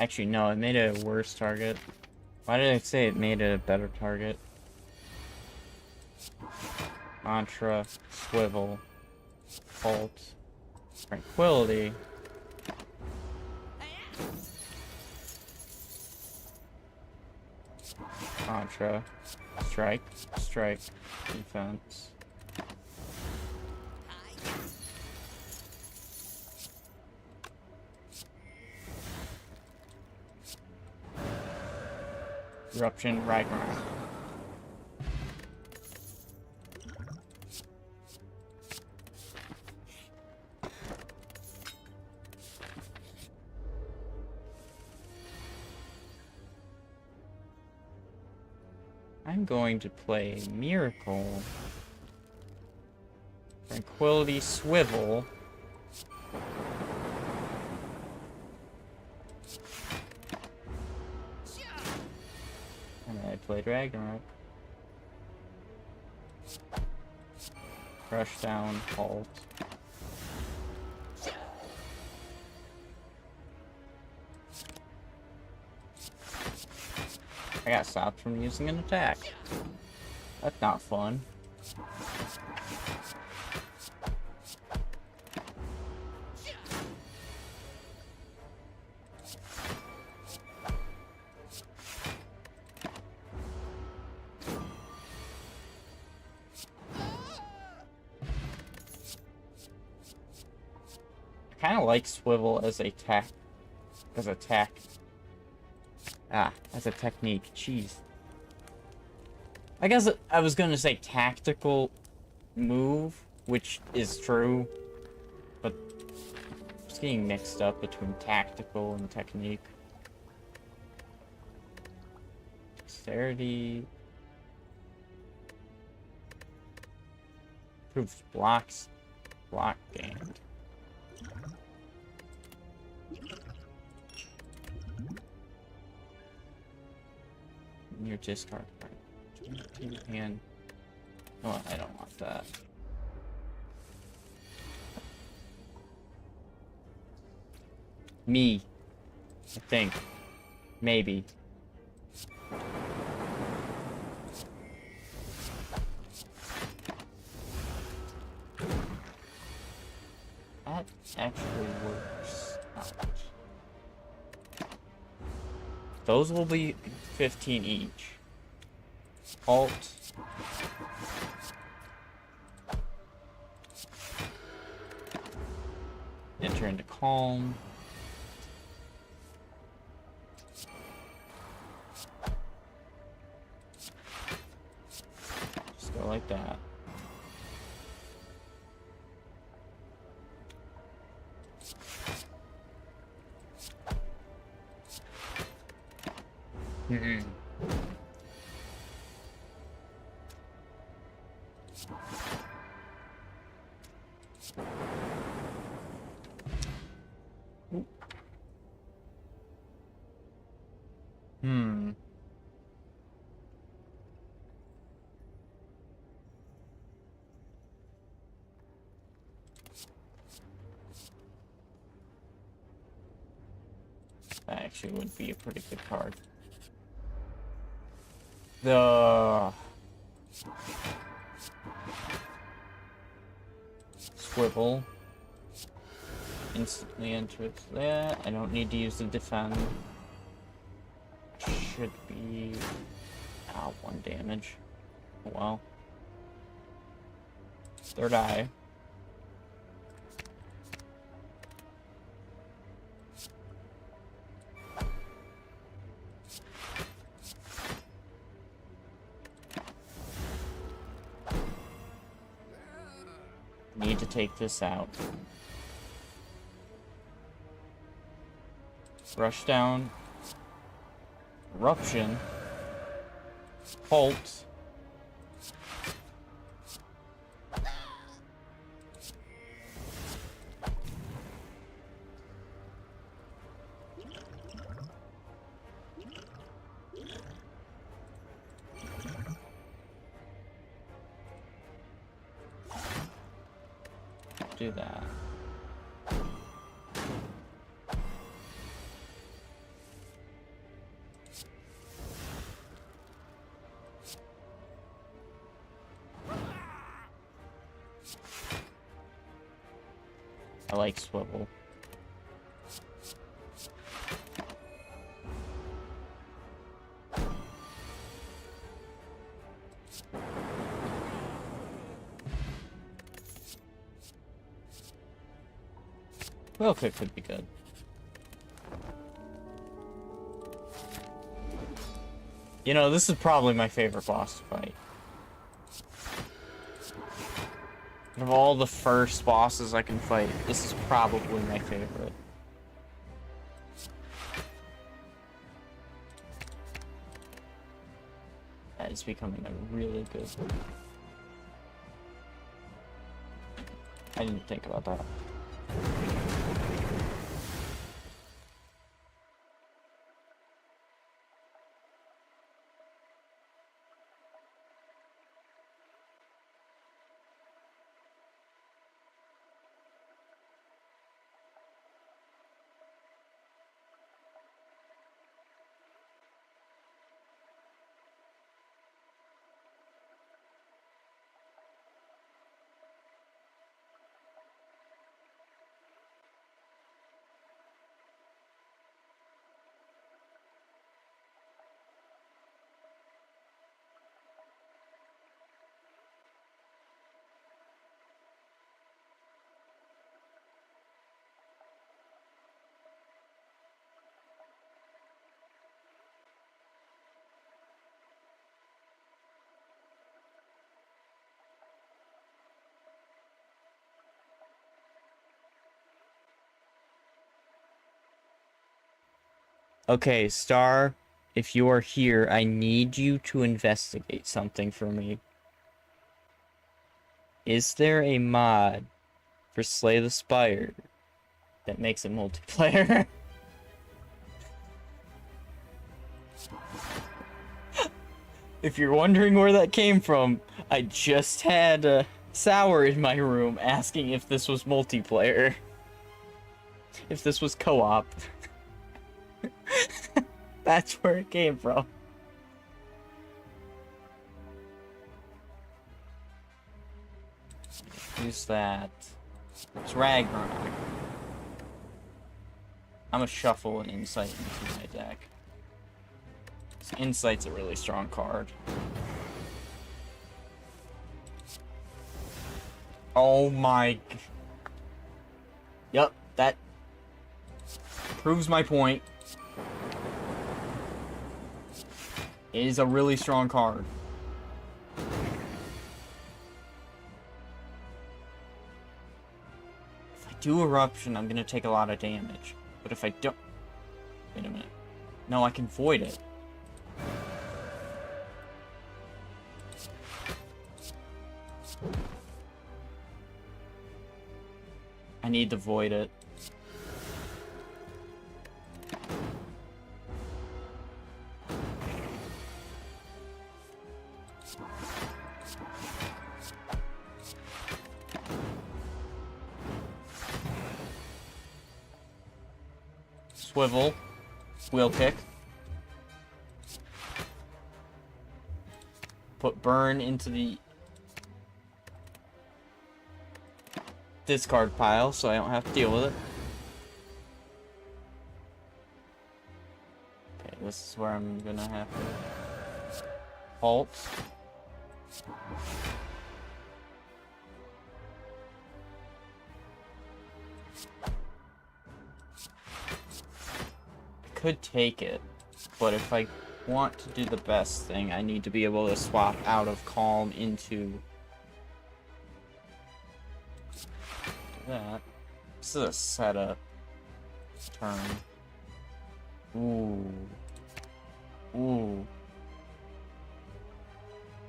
Actually, no, it made it a worse target. Why did I say it made it a better target? Contra, Swivel, Halt, Tranquility. Contra, Strike, Strike, Defense. Eruption, Ragnarok. I'm going to play Miracle, Tranquility, Swivel. And I played Ragnarok. Crush down, Halt. I got stopped from using an attack. That's not fun. I kind of like Swivel as a as a technique. Jeez. I guess I was gonna say tactical move, which is true, but it's getting mixed up between tactical and technique. Dexterity. Improves block gained. Your discard card. And oh, I don't want that. Me. I think. Maybe. That actually works out. Those will be 15 each. Halt. Enter into calm. Just go like that. Mm-hmm. Hmm. That actually would be a pretty good card. The Swivel instantly enters that. I don't need to use the defend. Should be 1 damage. Oh well. Third eye. Need to take this out. Rush down. Eruption. Halt. Do that. I like swivel. Wheel kick could be good. You know, this is probably my favorite boss fight. Of all the first bosses I can fight, this is probably my favorite. That is becoming a really good one. I didn't think about that. Okay, Star, if you are here, I need you to investigate something for me. Is there a mod for Slay the Spire that makes it multiplayer? If you're wondering where that came from, I just had Sour in my room asking if this was multiplayer. If this was co-op. That's where it came from. Use that. It's Ragnarok. I'm gonna shuffle an Insight into my deck. So Insight's a really strong card. Oh my... Yep, that proves my point. It is a really strong card. If I do Eruption, I'm gonna take a lot of damage. But if I don't... Wait a minute. No, I can void it. I need to void it. Swivel. Wheel kick. Put burn into the discard pile so I don't have to deal with it. Okay, this is where I'm gonna have to halt. Could take it, but if I want to do the best thing, I need to be able to swap out of Calm into that. This is a setup turn. Ooh. Ooh.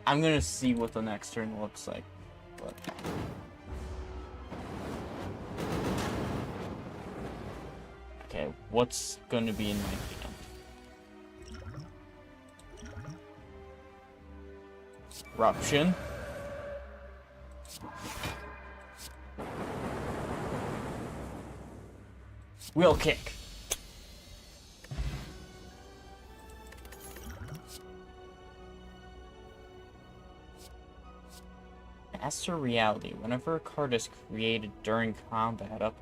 I'm gonna see what the next turn looks like, but... Okay, what's going to be in my hand? Eruption. Wheel kick. Master Reality. Whenever a card is created during combat, up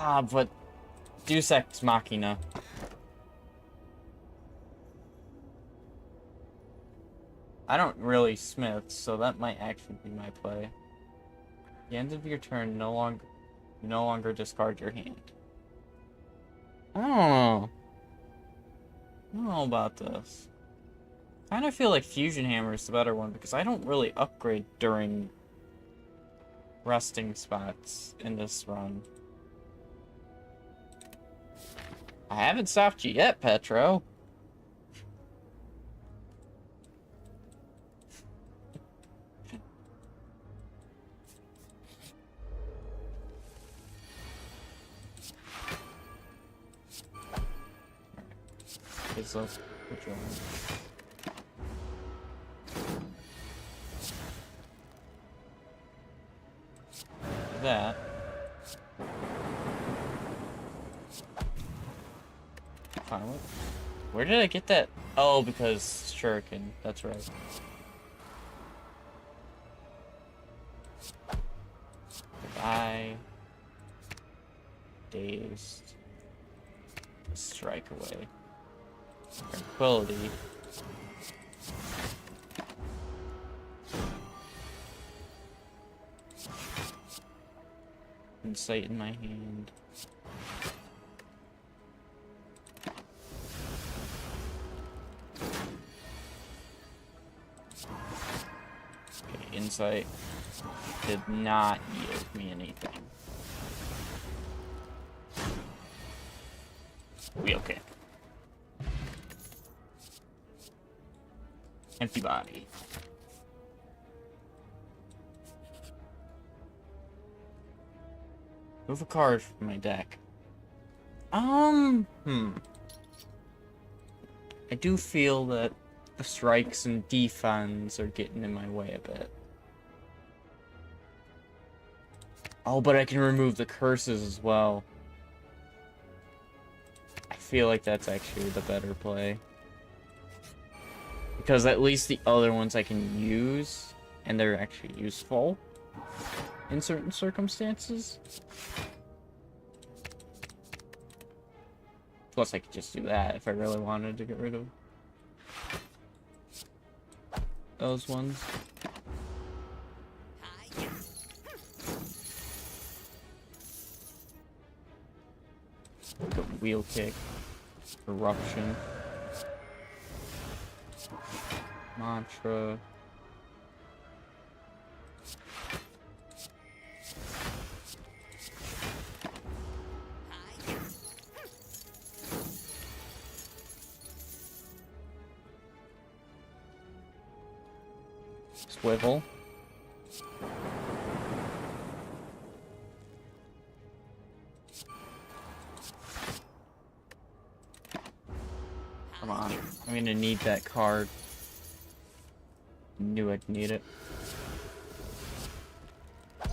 Ah, but Deus Ex Machina. I don't really smith, so that might actually be my play. At the end of your turn, no longer discard your hand. Oh. I don't know about this. I kind of feel like Fusion Hammer is the better one because I don't really upgrade during resting spots in this run. I haven't stopped you yet, Petro. Okay, so put you on. That. Finally. Where did I get that? Oh, because Shuriken. That's right. Goodbye. Dazed. Strike away. Tranquility. Insight in my hand. Okay, insight did not yield me anything. Wheel kick. Empty body. Move a card from my deck. I do feel that the strikes and defense are getting in my way a bit. Oh, but I can remove the curses as well. I feel like that's actually the better play. Because at least the other ones I can use, and they're actually useful in certain circumstances. Plus, I could just do that if I really wanted to get rid of those ones. The wheel kick, eruption, mantra. Swivel. Come on, I'm gonna need that card. Knew I'd need it. I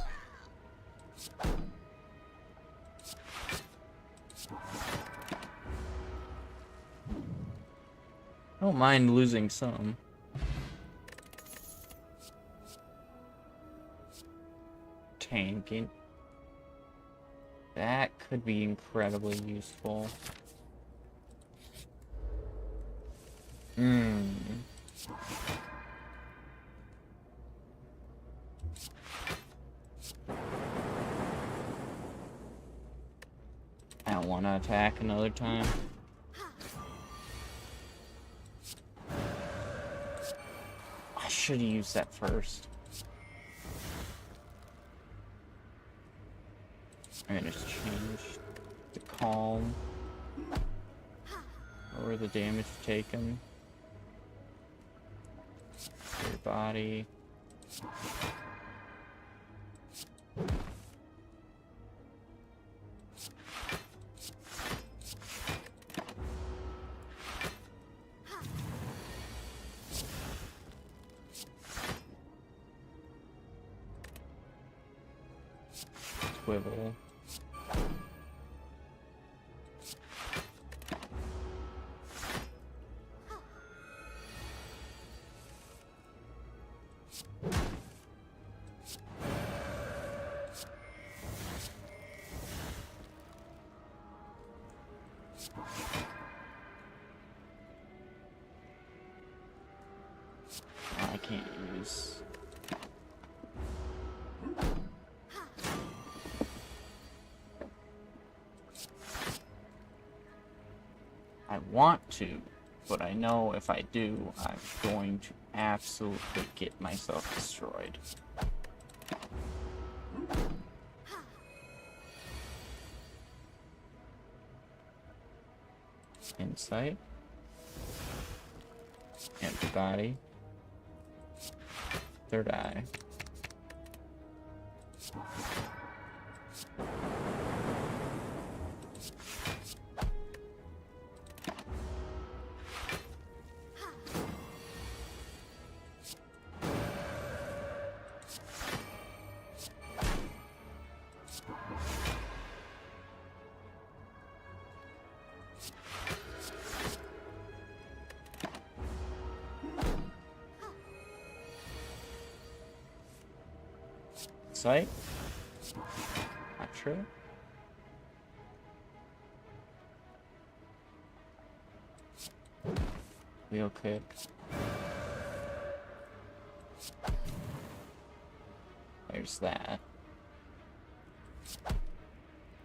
don't mind losing some. Tanking. That could be incredibly useful. I don't want to attack another time. I should have used that first. I'm gonna change the calm. Lower the damage taken. Your body. Swivel. Oh, I can't use... I want to, but I know if I do, I'm going to absolutely get myself destroyed. Insight. Empty body. Third eye. Sight? Not true. Wheel kick. There's that.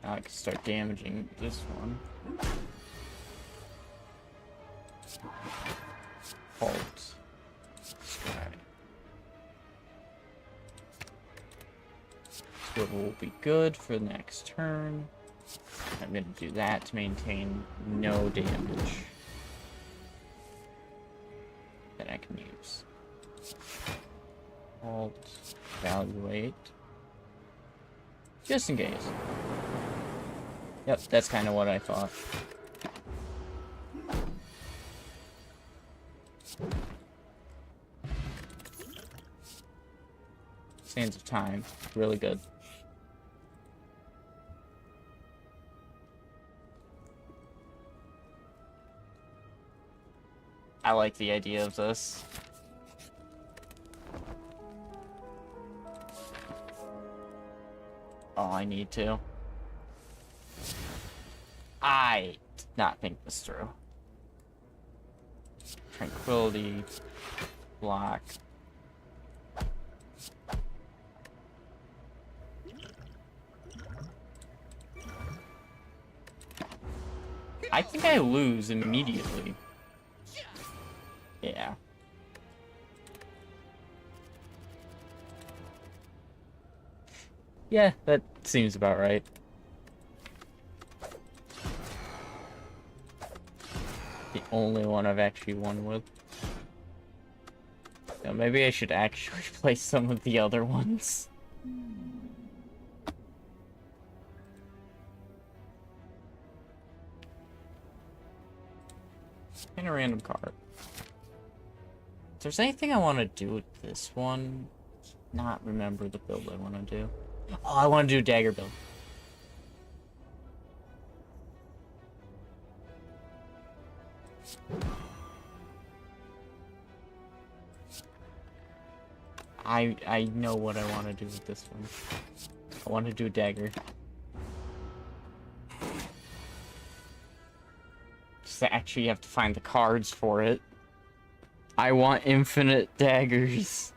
Now I can start damaging this one. Halt. Stride. Swivel will be good for the next turn. I'm going to do that to maintain no damage that I can use. Halt. Evaluate. Just in case. Yep, that's kind of what I thought. Sands of Time. Really good. I like the idea of this. Oh, I need to. I did not think this through. Tranquility. Block. I think I lose immediately. Yeah. Yeah, that seems about right. The only one I've actually won with. Now, maybe I should actually play some of the other ones. And a random card. If there's anything I want to do with this one, not remember the build I want to do. Oh, I want to do a dagger build. I know what I want to do with this one. I want to do a dagger. Just actually have to find the cards for it. I want infinite daggers.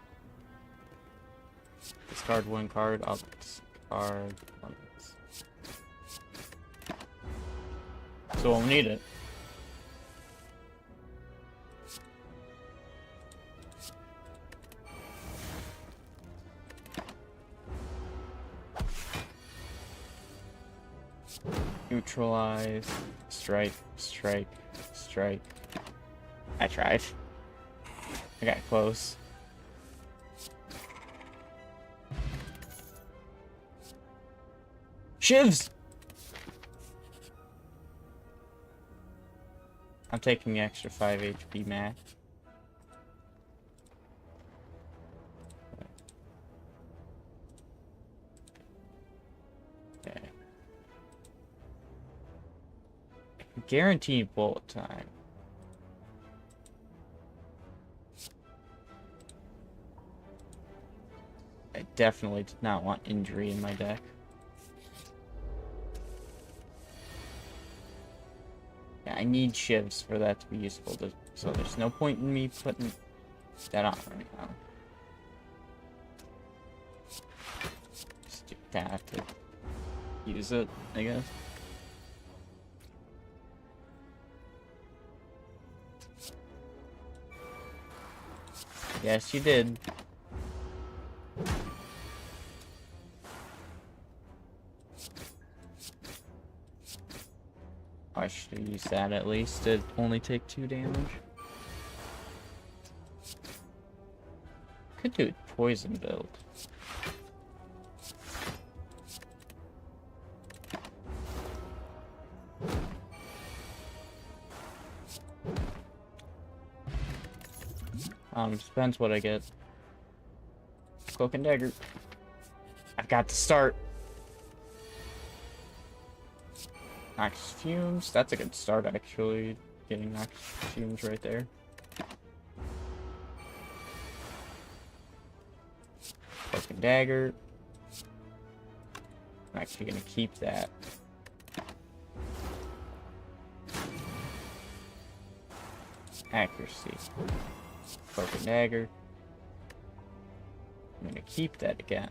Discard one card, I'll discard one. So we'll need it. Neutralize, strike, strike, strike. I tried. I got close. Shivs! I'm taking the extra 5 HP max. Okay. Guaranteed bullet time. I definitely did not want injury in my deck. I need shivs for that to be useful, so there's no point in me putting that on right now. Just do that to use it, I guess. Yes, you did. I should have used that at least to only take 2 damage. Could do a poison build. Depends what I get. Cloak and dagger. I've got to start. Noxious fumes. That's a good start, actually. Getting noxious fumes right there. Cloak and dagger. I'm actually gonna keep that. Accuracy. Cloak and dagger. I'm gonna keep that again.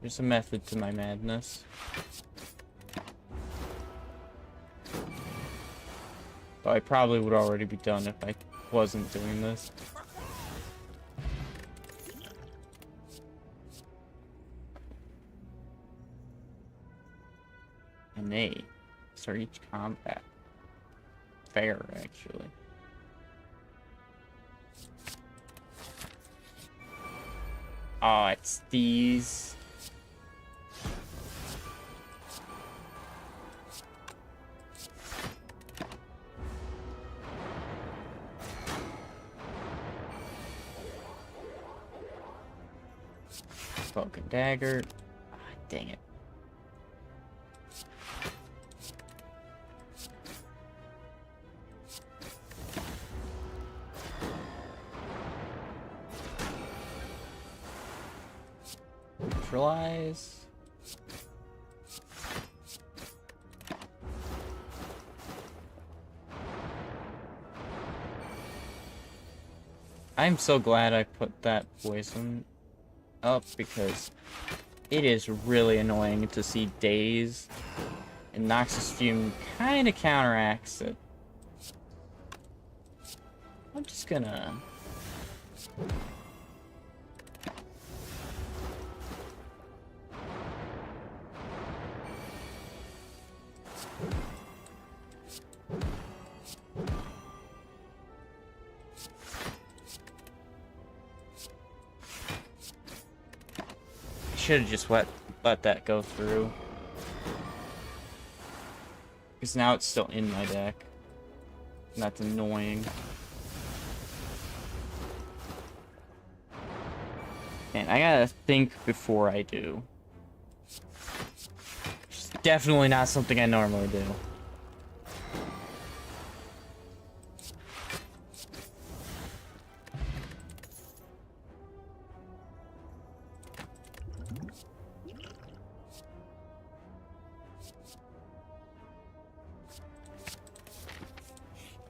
There's a method to my madness. Though I probably would already be done if I wasn't doing this. An A. Start each combat. Fair, actually. Oh, it's these. Cloak and dagger. Ah, dang it. Neutralize. I'm so glad I put that poison up because it is really annoying to see daze, and Noxious Fume kind of counteracts it. I'm just gonna... should have just let that go through. Because now it's still in my deck. And that's annoying. And I gotta think before I do. It's definitely not something I normally do.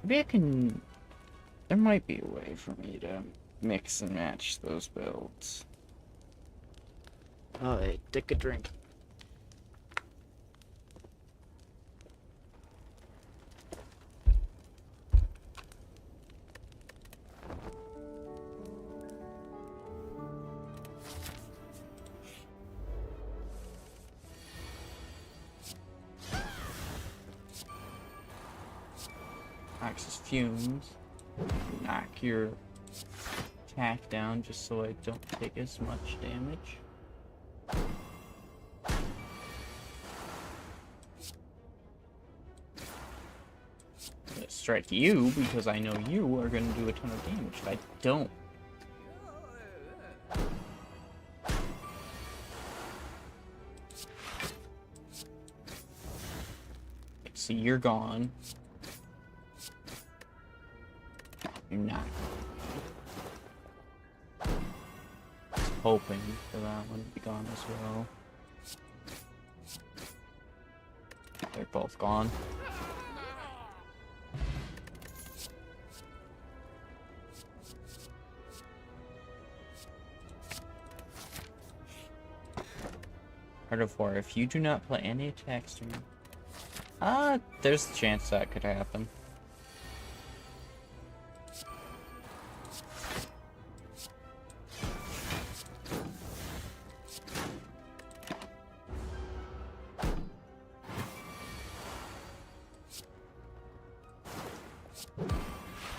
Maybe I can... There might be a way for me to mix and match those builds. Oh, hey, take a drink. Noxious fumes. Knock your attack down just so I don't take as much damage. I'm gonna strike you because I know you are gonna do a ton of damage. I don't. So you're gone. You're not. hoping for that one to be gone as well. They're both gone. Heart of War. If you do not play any attacks during... there's a chance that could happen.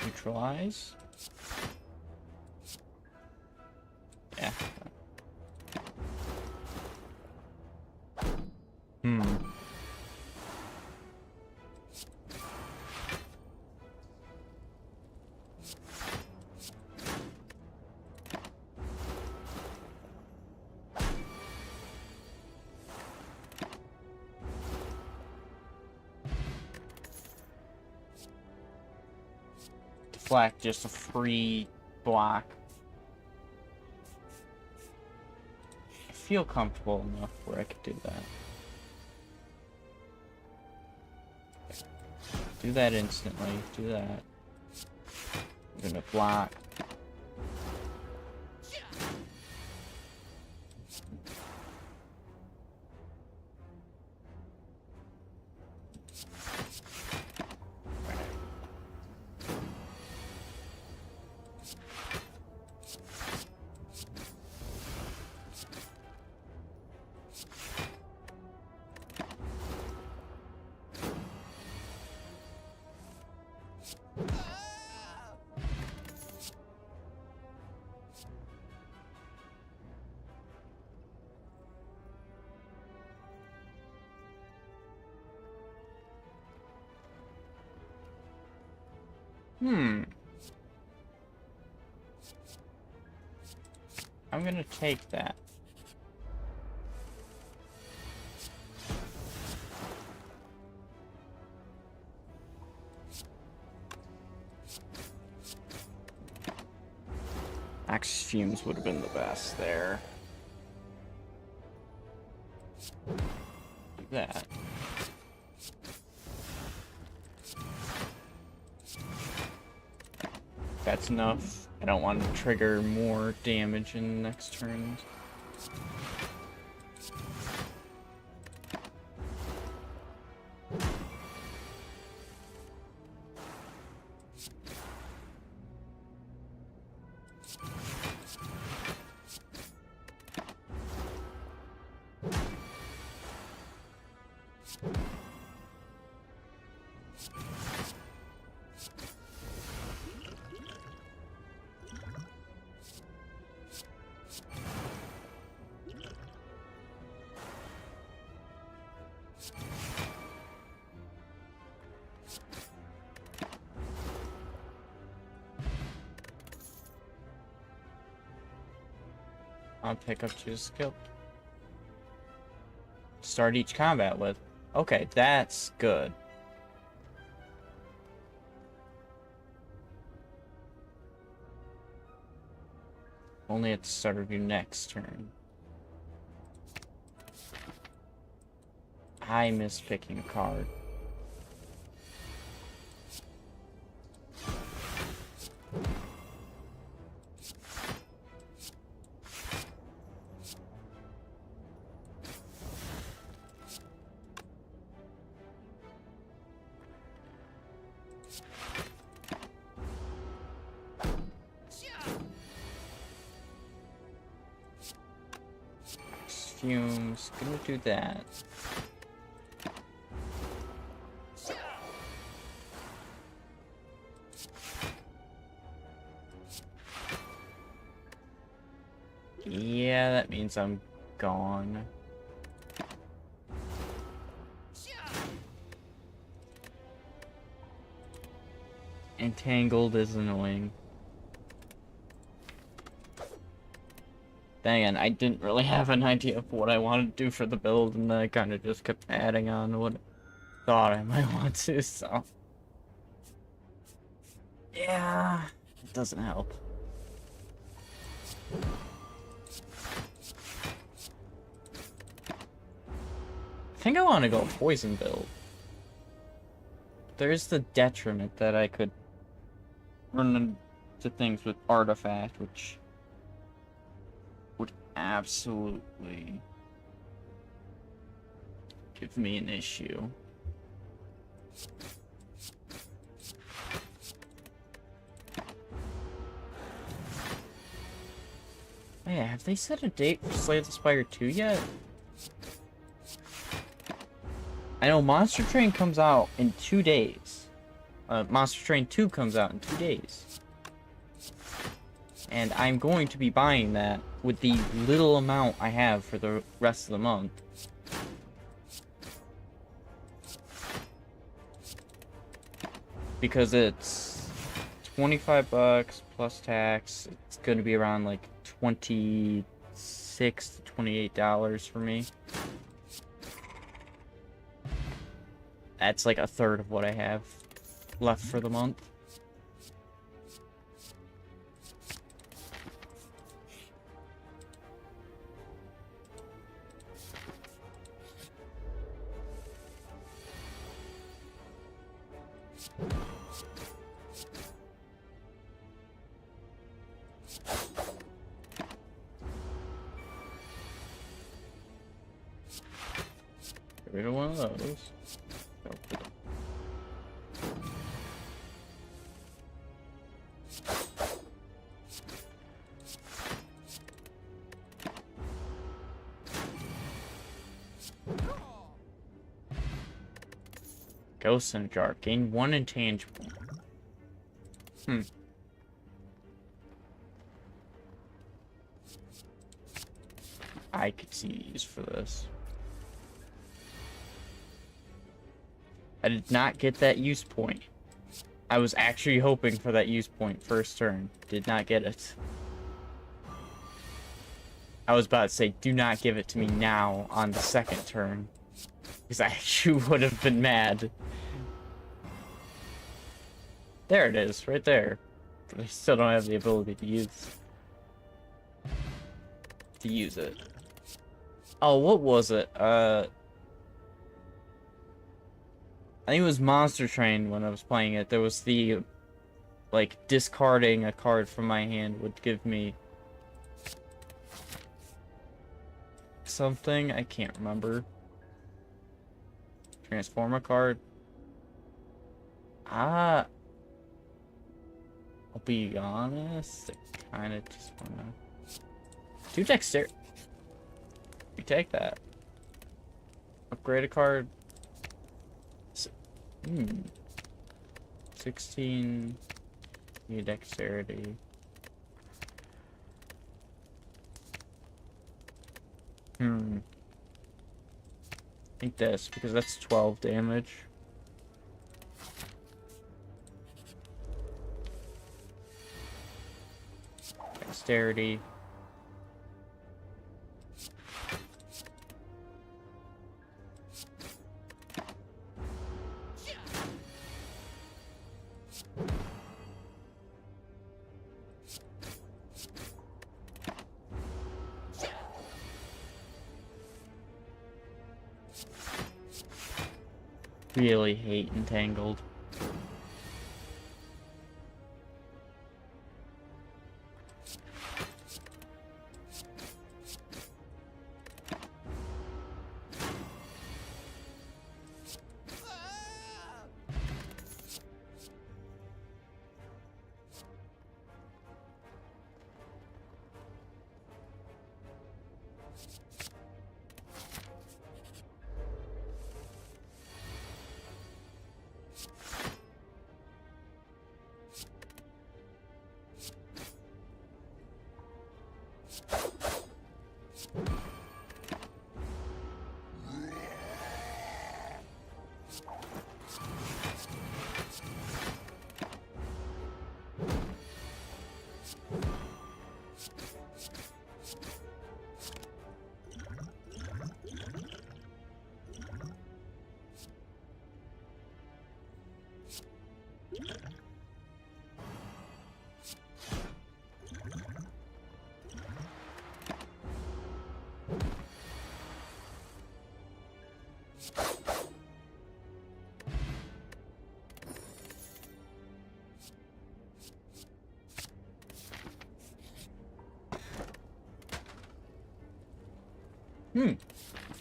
Neutralize. Yeah. Deflect, just a free block. I feel comfortable enough where I could do that. Do that instantly. Do that. I'm gonna block. I'm gonna take that. Axe fumes would have been the best there. Do that. That's enough. I don't want to trigger more damage in the next turn. I'll pick up 2 skill. Start each combat with. Okay, that's good. Only at the start of your next turn. I miss picking a card. Fumes, gonna do that. Yeah, that means I'm gone. Entangled is annoying. Dang it, I didn't really have an idea of what I wanted to do for the build, and then I kind of just kept adding on what I thought I might want to, so... Yeah, it doesn't help. think I want to go poison build. There's the detriment that I could run into things with artifact, which would absolutely give me an issue. Oh yeah, have they set a date for Slay the Spire 2 yet? I know Monster Train comes out in 2 days. Monster Train 2 comes out in 2 days. And I'm going to be buying that with the little amount I have for the rest of the month. Because it's 25 bucks plus tax. It's going to be around like $26 to $28 for me. That's like a third of what I have left for the month. Get rid of one of those. Ghost in a jar. Gain 1 intangible. I could see use for this. I did not get that use point. I was actually hoping for that use point first turn. Did not get it. I was about to say, do not give it to me now on the second turn. Because I actually would have been mad. There it is, right there. But I still don't have the ability to use it. Oh, what was it? I think it was Monster Train when I was playing it. There was the, like, discarding a card from my hand would give me something. I can't remember. Transform a card. I'll be honest. I kind of just wanna 2 dexterity. You take that. Upgrade a card. 16. New dexterity. I think this, because that's 12 damage. Dexterity. Really hate Entangled.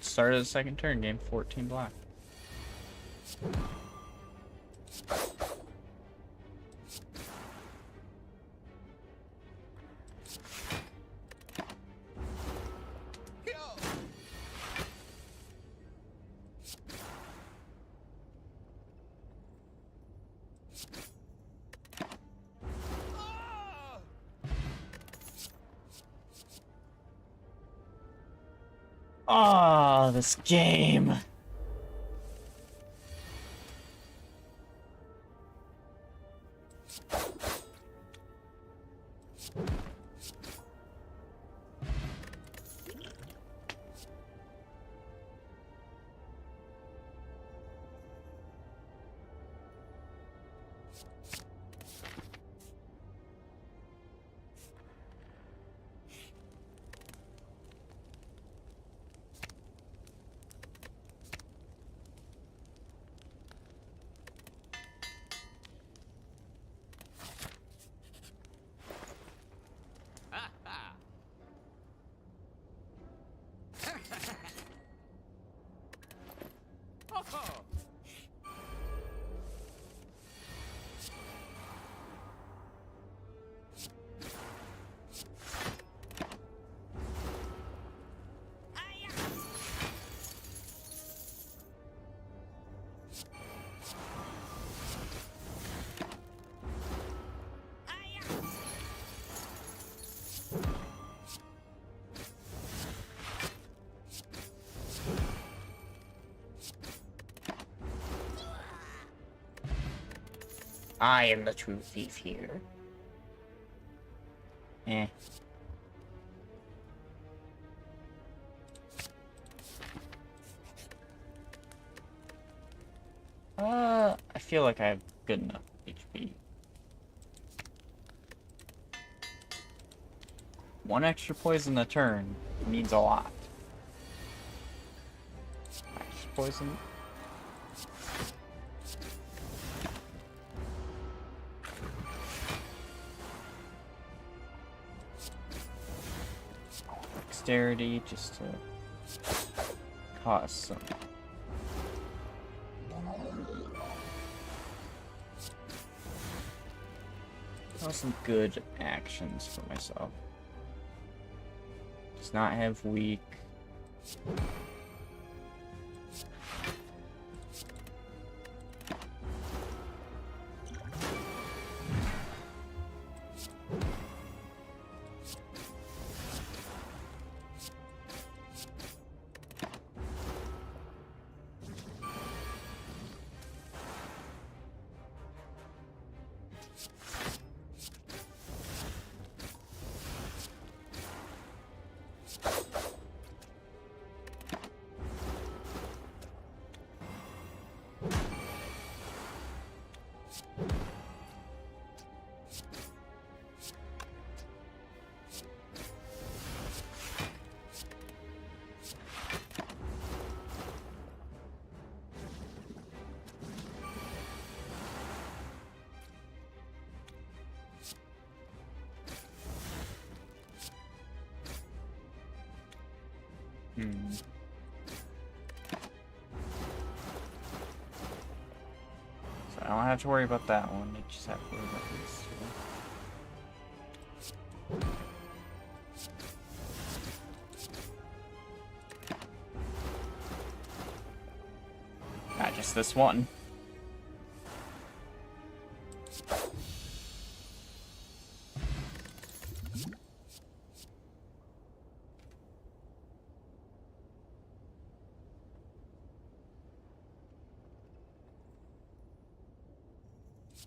Started the second turn, game 14 black. Ah, this game. I am the true thief here. Eh. I feel like I have good enough HP. One extra poison a turn means a lot. Extra poison. Dexterity just to cause some. Cause some good actions for myself. Does not have weak. So I don't have to worry about that one. I just have to worry about this two. Not just this one.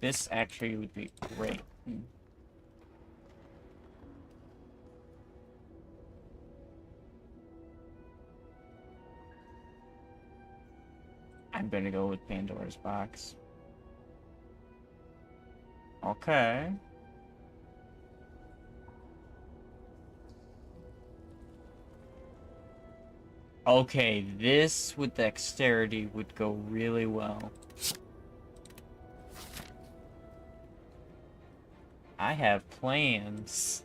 This actually would be great. I'm gonna go with Pandora's Box. Okay. Okay, this with dexterity would go really well. I have plans.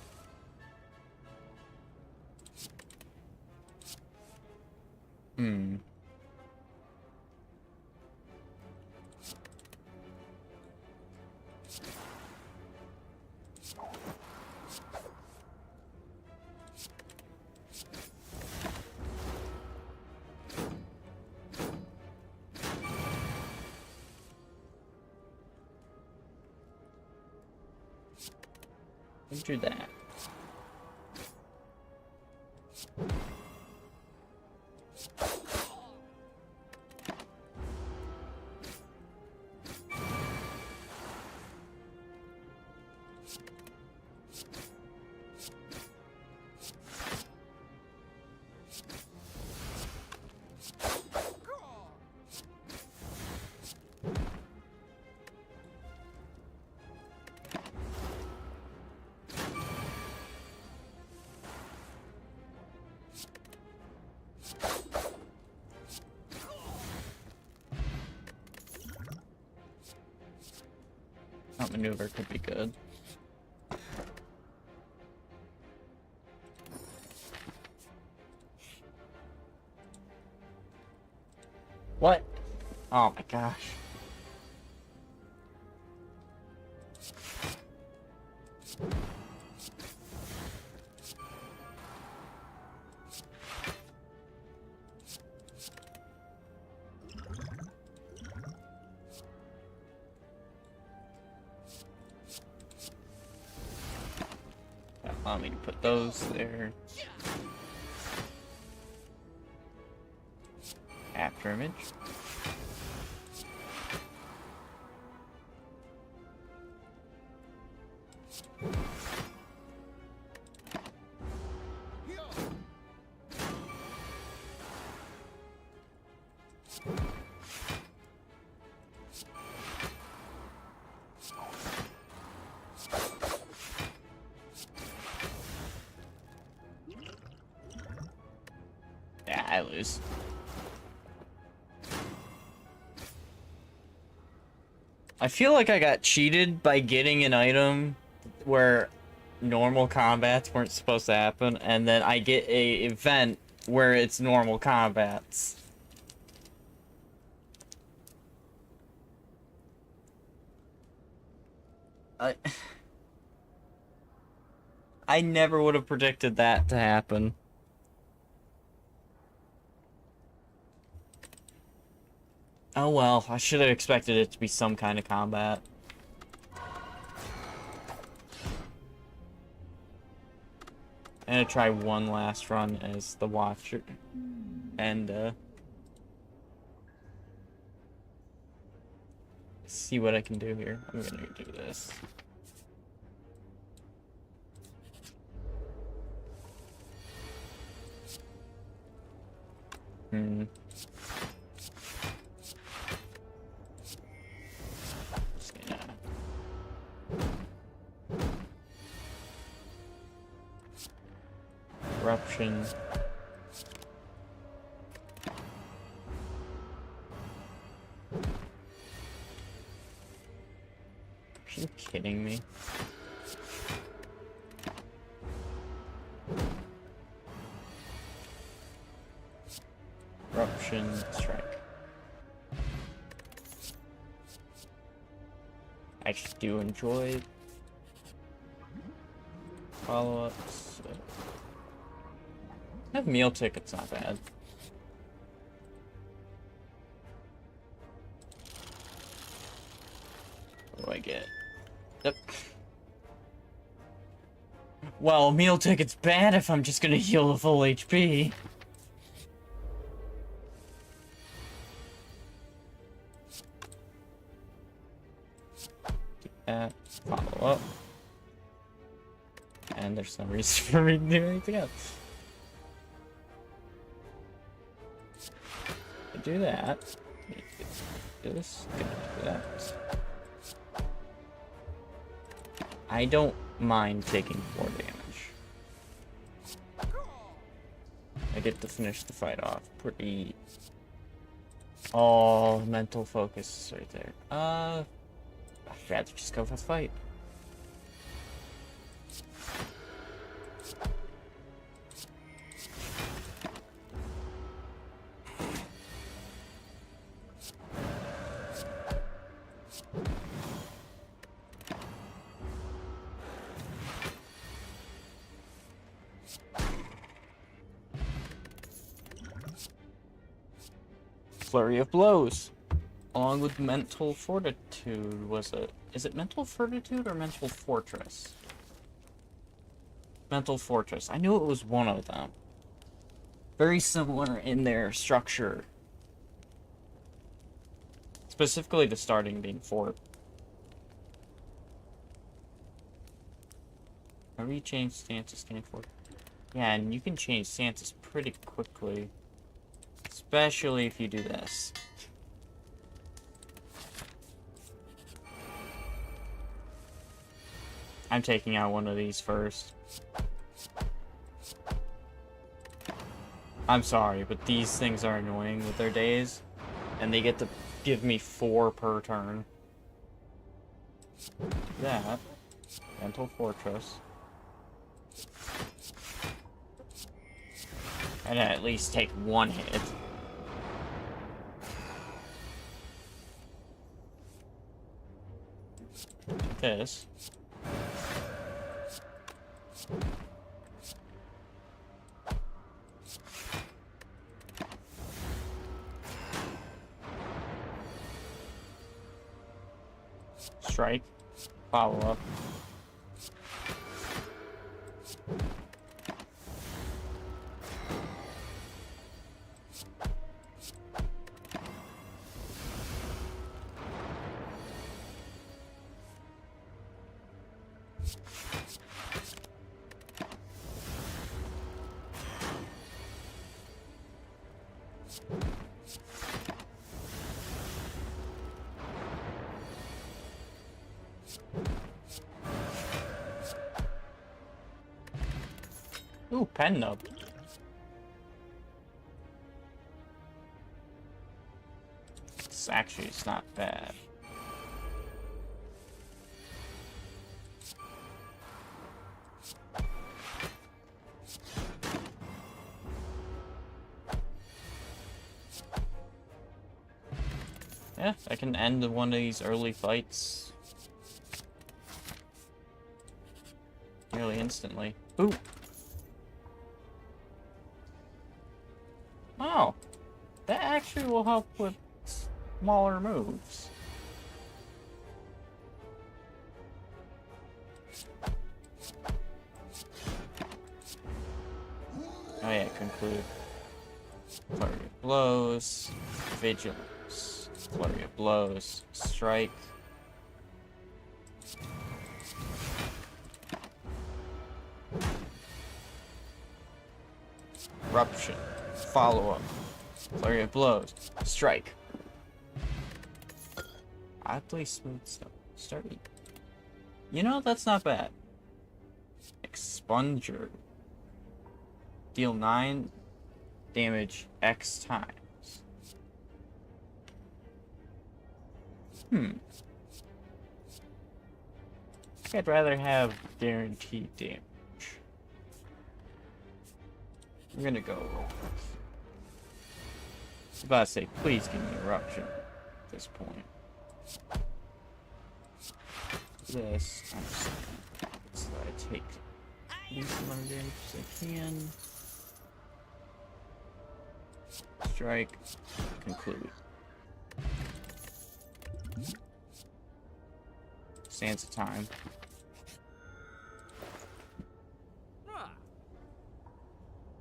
Hmm. Do that. Outmaneuver could be good. What? Oh my gosh. Allow me to put those there. After image. Yeah, I lose. I feel like I got cheated by getting an item where normal combats weren't supposed to happen, and then I get a event where it's normal combats. I never would have predicted that to happen. Oh well, I should have expected it to be some kind of combat. I'm gonna try one last run as the Watcher, and see what I can do here. I'm gonna do this. Corruption. Are you kidding me? Corruption strike. I just do enjoy follow-ups. I have meal tickets, not bad. What do I get? Yep. Well, meal ticket's bad if I'm just gonna heal the full HP. Do that. Follow up. And there's no reason for me to do anything else. Do that. Do this. Do that. I don't mind taking 4 damage. I get to finish the fight off pretty. Oh, mental focus right there. I'd rather just go for the fight. Flurry of Blows. Along with Mental Fortitude, was it? Is it Mental Fortitude or Mental Fortress? Mental Fortress. I knew it was one of them. Very similar in their structure. Specifically the starting being fort. How do you change stances stand for? Yeah, and you can change stances pretty quickly. Especially if you do this. I'm taking out one of these first. I'm sorry, but these things are annoying with their days. And they get to give me 4 per turn. That. Mental Fortress. And at least take 1 hit. This. Strike. Follow up. Ooh, pen nub. It's not bad. Yeah, I can end one of these early fights nearly instantly. Ooh. Oh, that actually will help with smaller moves. Oh yeah, conclude. Flurry of Blows, Vigilance, Flurry of Blows, Strike. Eruption, Follow Up, Flurry of Blows, Strike. Oddly smooth stuff. Sturdy. You know, that's not bad. Expunger. Deal 9 damage X times. I think I'd rather have guaranteed damage. I'm gonna go with this. I was about to say, please give me Eruption at this point. This, I'm just so that I take at least as much damage as I can. Strike, conclude. Sands of time.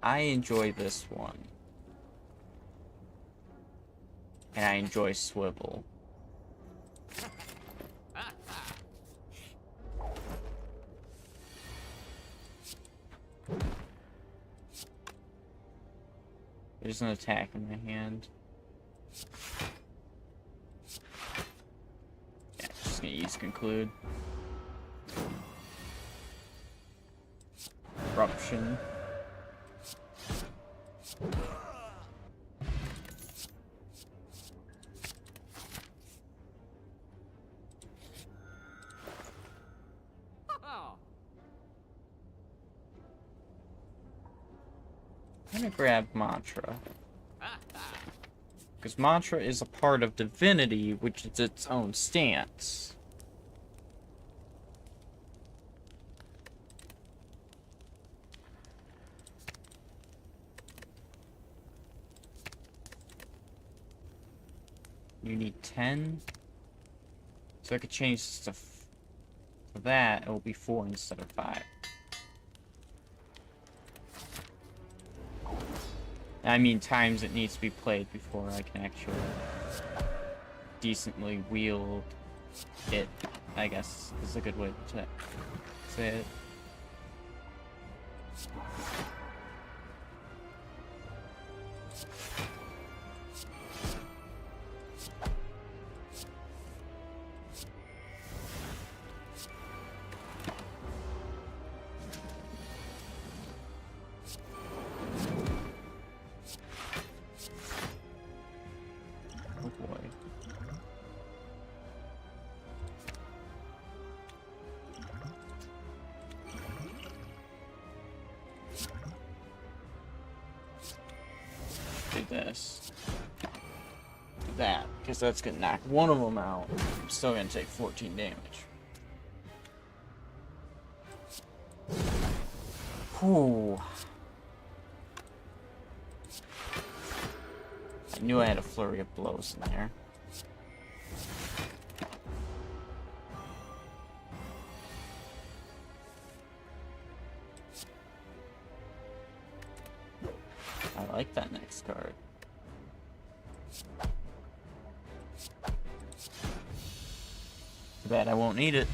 I enjoy this one. And I enjoy Swivel. There's an attack in my hand. Yeah, just gonna use conclude. Eruption. I'm gonna grab Mantra. Because Mantra is a part of Divinity, which is its own stance. You need 10. So I could change stuff for that. It will be 4 instead of 5. I mean, times it needs to be played before I can actually decently wield it, I guess is a good way to say it. Oh boy. Do this. Do that, because that's gonna knock one of them out. I'm still gonna take 14 damage. Whew. I knew I had a flurry of blows in there. I like that next card. Too bad I won't need it.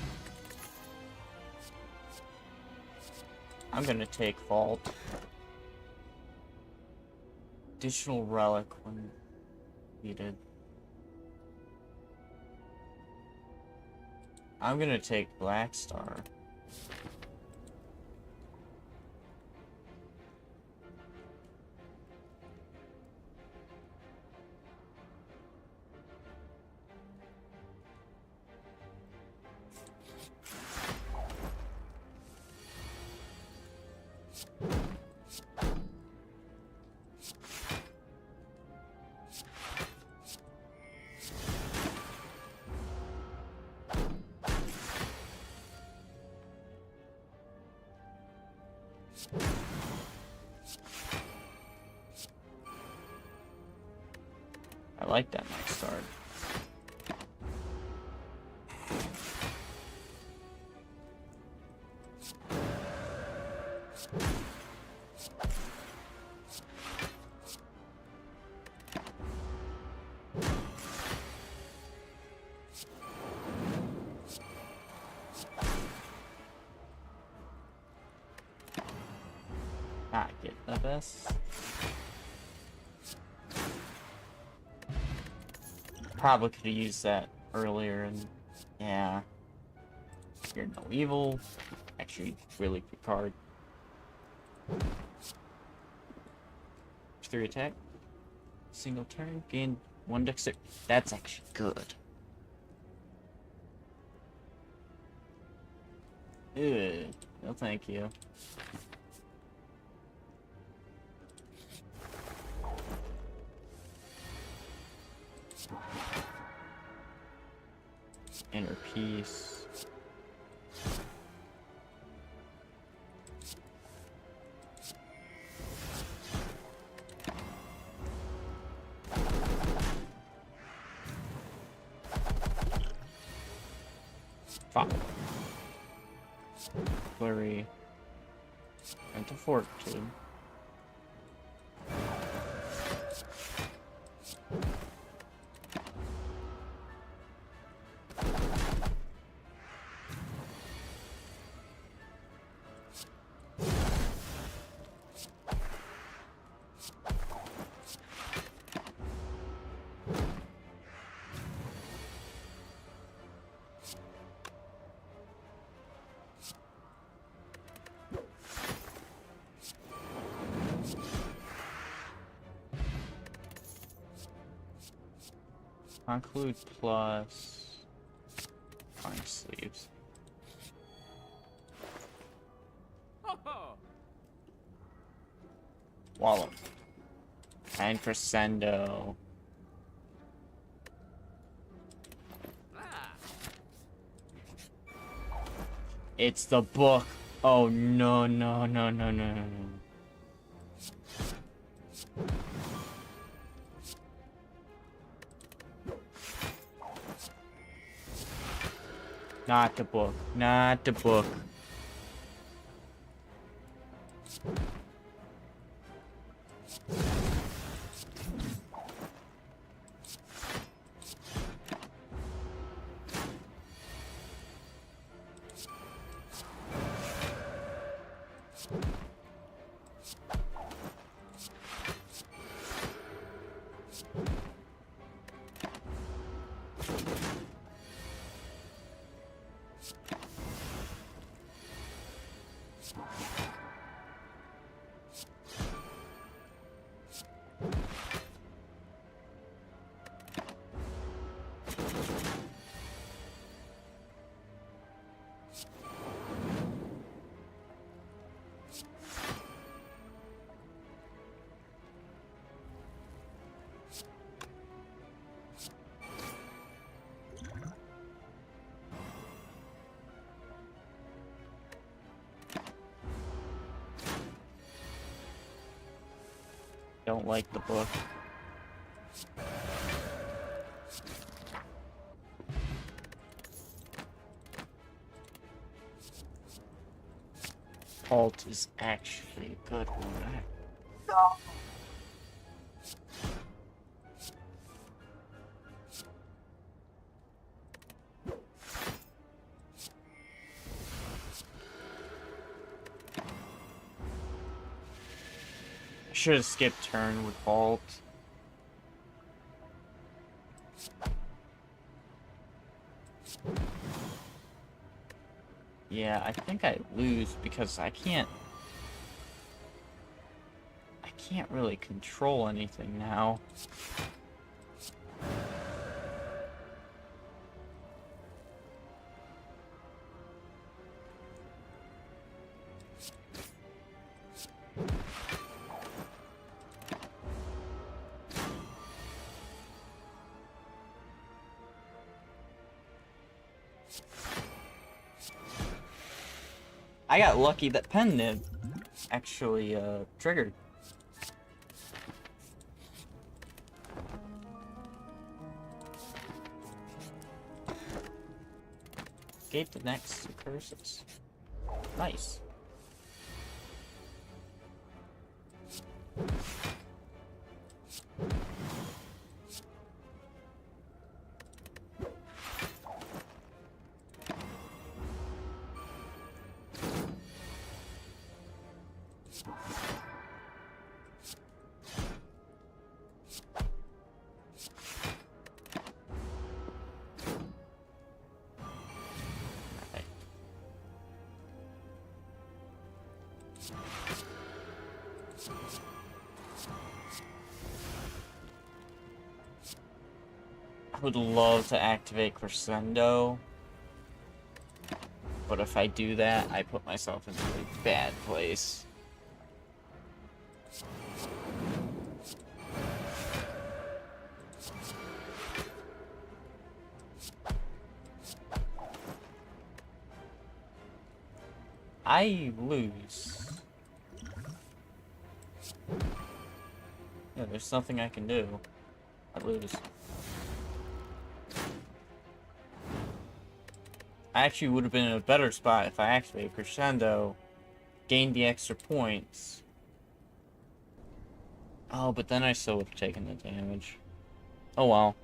I'm gonna take Vault. Additional relic when needed. I'm gonna take Black Star. I like that next card. Not get the best. Probably could have used that earlier, and yeah. You're no evil. Actually, really good card. 3 attack. Single turn. Gain 1 dexterity. That's actually good. Ew. No thank you. Inner peace. Fuck. Flurry. Into Fortitude. Conclude plus fine sleeves. Wallop. And crescendo. It's the book. Oh no no no no no no no. Not the book. Not the book. Don't like the book. Halt is actually a good one. Should have skipped turn with halt. Yeah, I think I lose because I can't really control anything now. I got lucky that pen nib actually triggered. Gate the next two curses. Nice. I would love to activate Crescendo, but if I do that, I put myself into a bad place. I lose. Yeah, there's nothing I can do. I lose. I actually would have been in a better spot if I activated Crescendo, gained the extra points. Oh, but then I still would have taken the damage. Oh well.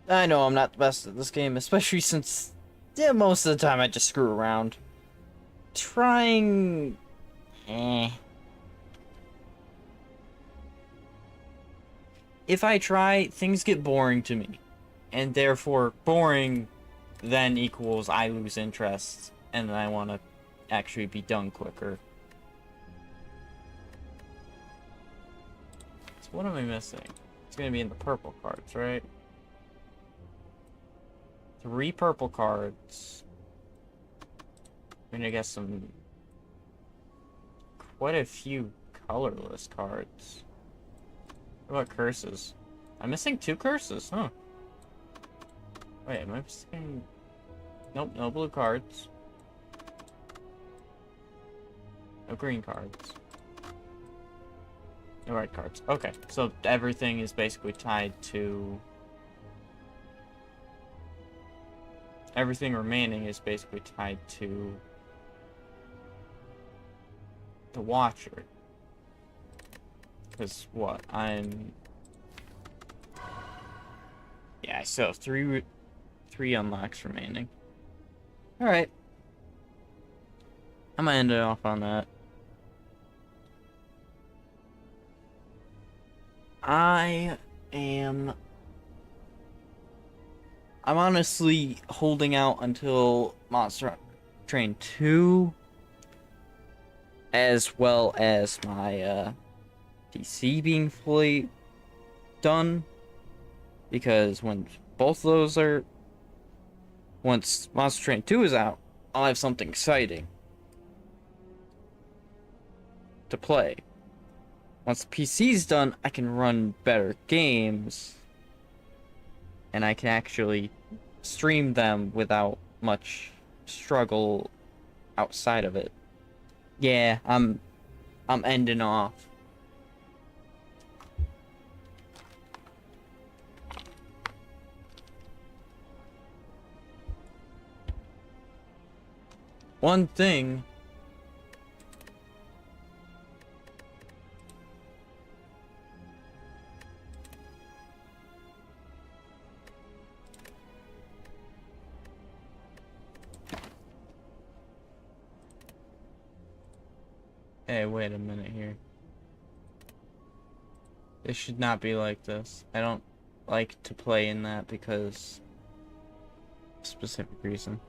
I know I'm not the best at this game, especially since most of the time I just screw around. Trying... If I try, things get boring to me. And therefore, boring then equals I lose interest, and I want to actually be done quicker. So what am I missing? It's going to be in the purple cards, right? 3 purple cards. I'm going to get quite a few colorless cards. What about curses? I'm missing 2 curses, huh? Wait, am I missing... Nope, no blue cards. No green cards. No red cards. Okay, so everything is basically tied to... everything remaining is basically tied to the Watcher. Because what? Yeah, I still have three unlocks remaining. Alright. I'm gonna end it off on that. I'm honestly holding out until Monster Train 2, as well as my DC being fully done, because once Monster Train 2 is out, I'll have something exciting to play. Once the PC's done, I can run better games, and I can actually stream them without much struggle outside of it. Yeah, I'm ending off. One thing Hey, wait a minute here. This should not be like this. I don't like to play in that because of a specific reason.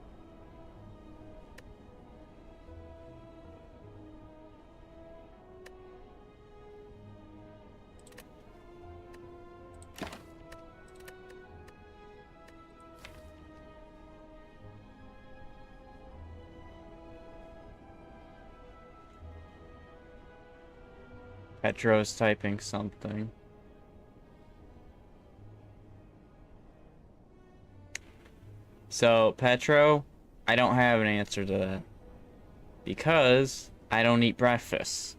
Petro's typing something. So, Petro, I don't have an answer to that. Because I don't eat breakfast.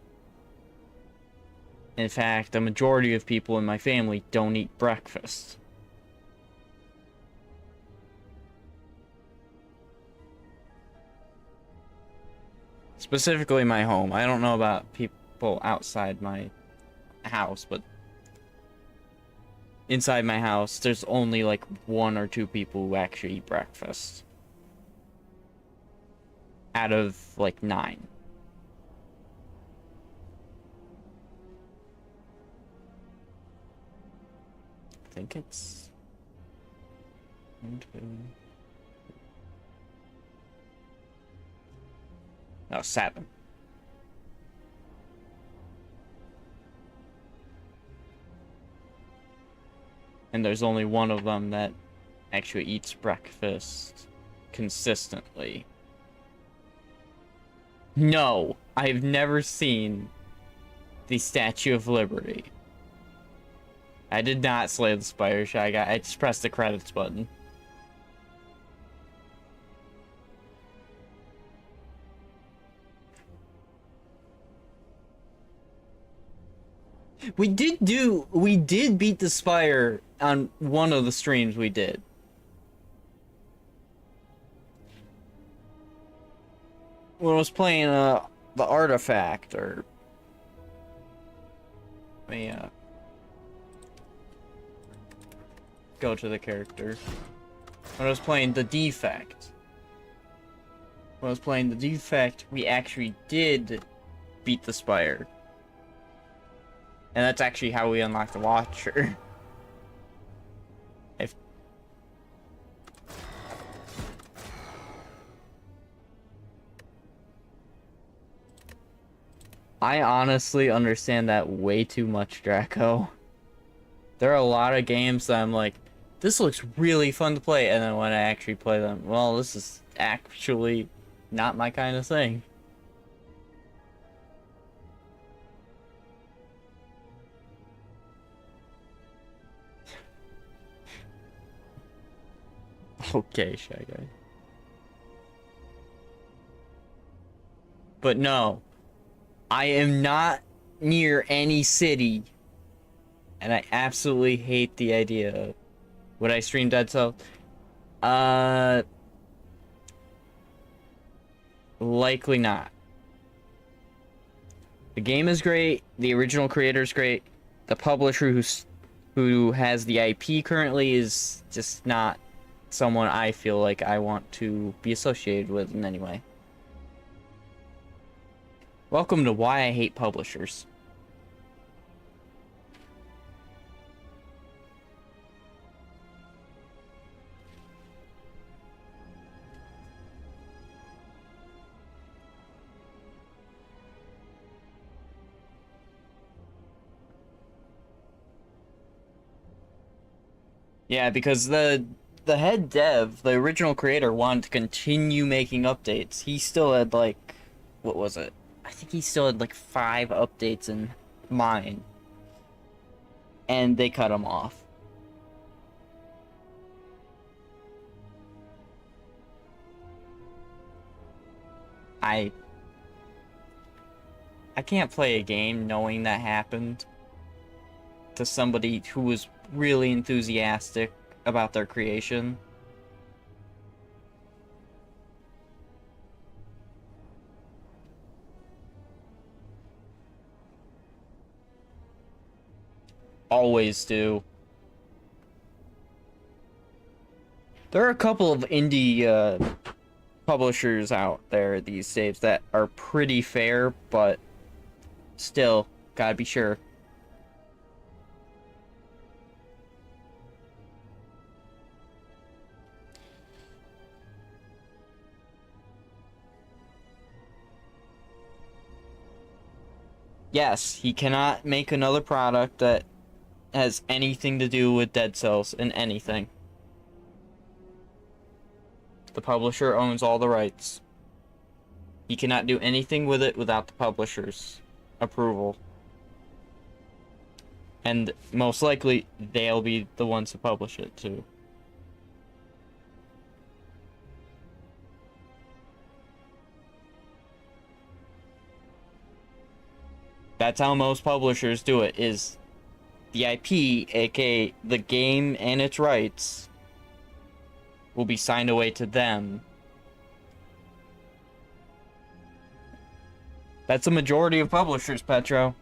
In fact, the majority of people in my family don't eat breakfast. Specifically my home. I don't know about people outside my house, but inside my house, there's only like 1 or 2 people who actually eat breakfast. Out of like 9. I think it's 1, 2. No, 7. And there's only one of them that actually eats breakfast consistently. No, I've never seen the Statue of Liberty. I did not slay the Spire Shy Guy. I just pressed the credits button. We did beat the Spire on one of the streams we did. When I was playing the Artifact, or let me go to the character. When I was playing the Defect. When I was playing the Defect, we actually did beat the Spire. And that's actually how we unlocked the Watcher. I honestly understand that way too much, Draco. There are a lot of games that I'm like, this looks really fun to play, and then when I actually play them, well, this is actually not my kind of thing. Okay, Shy Guy. But no, I am not near any city, and I absolutely hate the idea of, would I stream Dead Cells? Likely not. The game is great. The original creator is great. The publisher who has the IP currently is just not someone I feel like I want to be associated with in any way. Welcome to Why I Hate Publishers. Yeah, because the head dev, the original creator, wanted to continue making updates. He still had like, what was it? I think he still had like 5 updates in mind. And they cut him off. I can't play a game knowing that happened to somebody who was really enthusiastic about their creation. Always do. There are a couple of indie publishers out there these days that are pretty fair, but still, gotta be sure. Yes, he cannot make another product that has anything to do with Dead Cells in anything. The publisher owns all the rights. He cannot do anything with it without the publisher's approval. And most likely, they'll be the ones to publish it, too. That's how most publishers do it, is the IP, aka the game and its rights, will be signed away to them. That's a majority of publishers, Petro.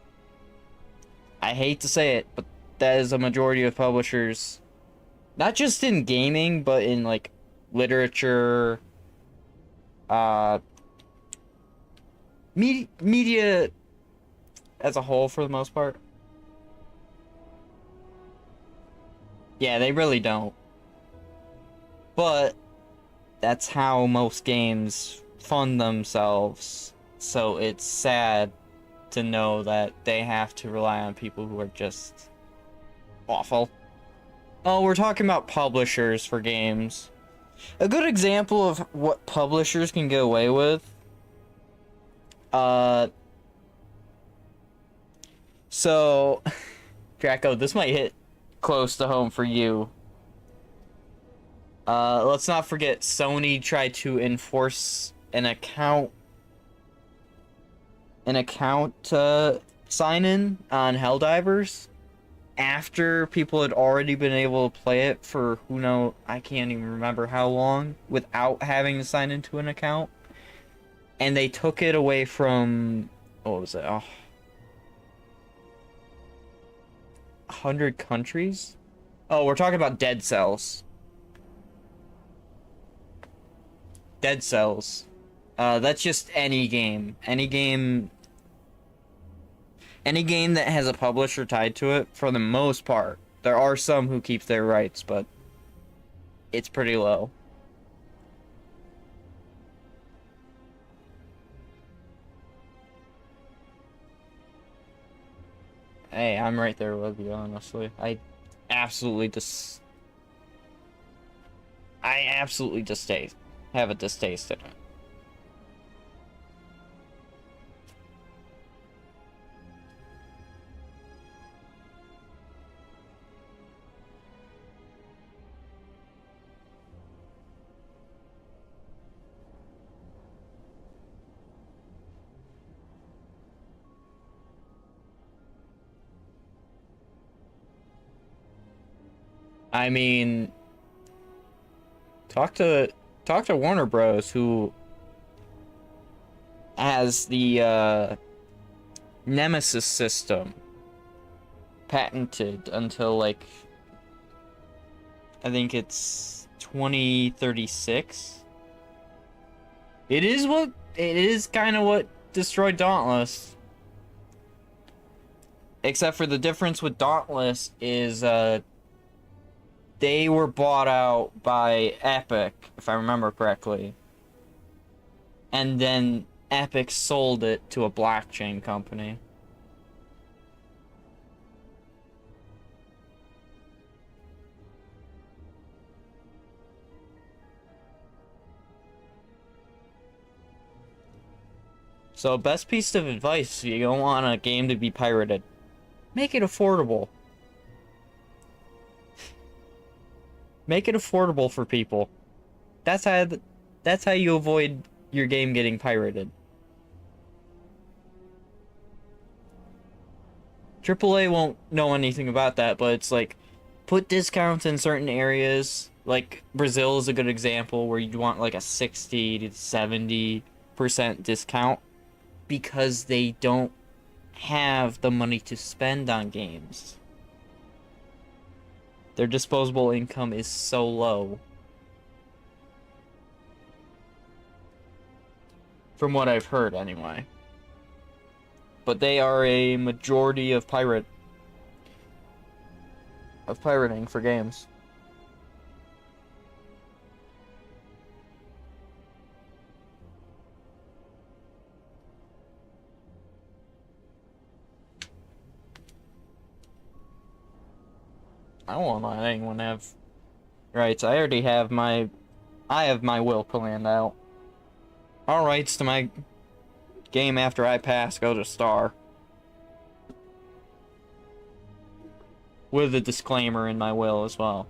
I hate to say it, but that is a majority of publishers. Not just in gaming, but in, like, literature, media as a whole, for the most part. Yeah, they really don't. But that's how most games fund themselves. So it's sad to know that they have to rely on people who are just awful. Oh, we're talking about publishers for games. A good example of what publishers can get away with. So, Draco, this might hit close to home for you. Let's not forget Sony tried to enforce an account sign-in on Helldivers after people had already been able to play it for who knows, I can't even remember how long, without having to sign into an account. And they took it away from, what was it? 100 countries? Oh, we're talking about Dead Cells. Dead Cells. That's just any game. Any game that has a publisher tied to it, for the most part. There are some who keep their rights, but it's pretty low. Hey, I'm right there with you, honestly. I absolutely have a distaste in it. I mean, talk to Warner Bros, who has the Nemesis system patented until like I think it's 2036. It is kind of what destroyed Dauntless. Except for the difference with Dauntless is they were bought out by Epic, if I remember correctly. And then Epic sold it to a blockchain company. So, best piece of advice, you don't want a game to be pirated. Make it affordable. Make it affordable for people. That's how you avoid your game getting pirated. AAA won't know anything about that, but it's like, put discounts in certain areas. Like, Brazil is a good example where you want like a 60 to 70% discount because they don't have the money to spend on games. Their disposable income is so low. From what I've heard, anyway. But they are a majority of pirating for games. I won't let anyone have rights. I already have my will planned out. All rights to my game after I pass go to Star. With a disclaimer in my will as well.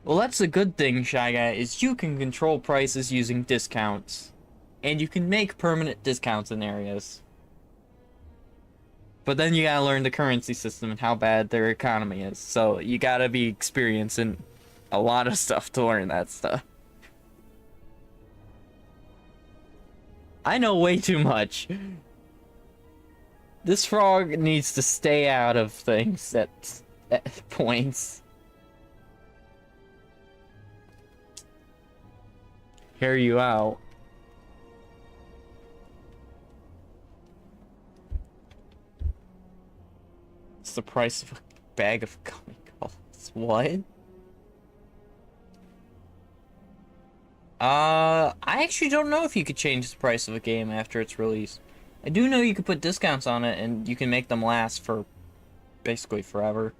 Well, that's a good thing, Shy Guy, is you can control prices using discounts. And you can make permanent discounts in areas. But then you gotta learn the currency system and how bad their economy is. So you gotta be experienced in a lot of stuff to learn that stuff. I know way too much. This frog needs to stay out of things at points. Hear you out. It's the price of a bag of gummy colors. What? I actually don't know if you could change the price of a game after its release. I do know you could put discounts on it and you can make them last for basically forever.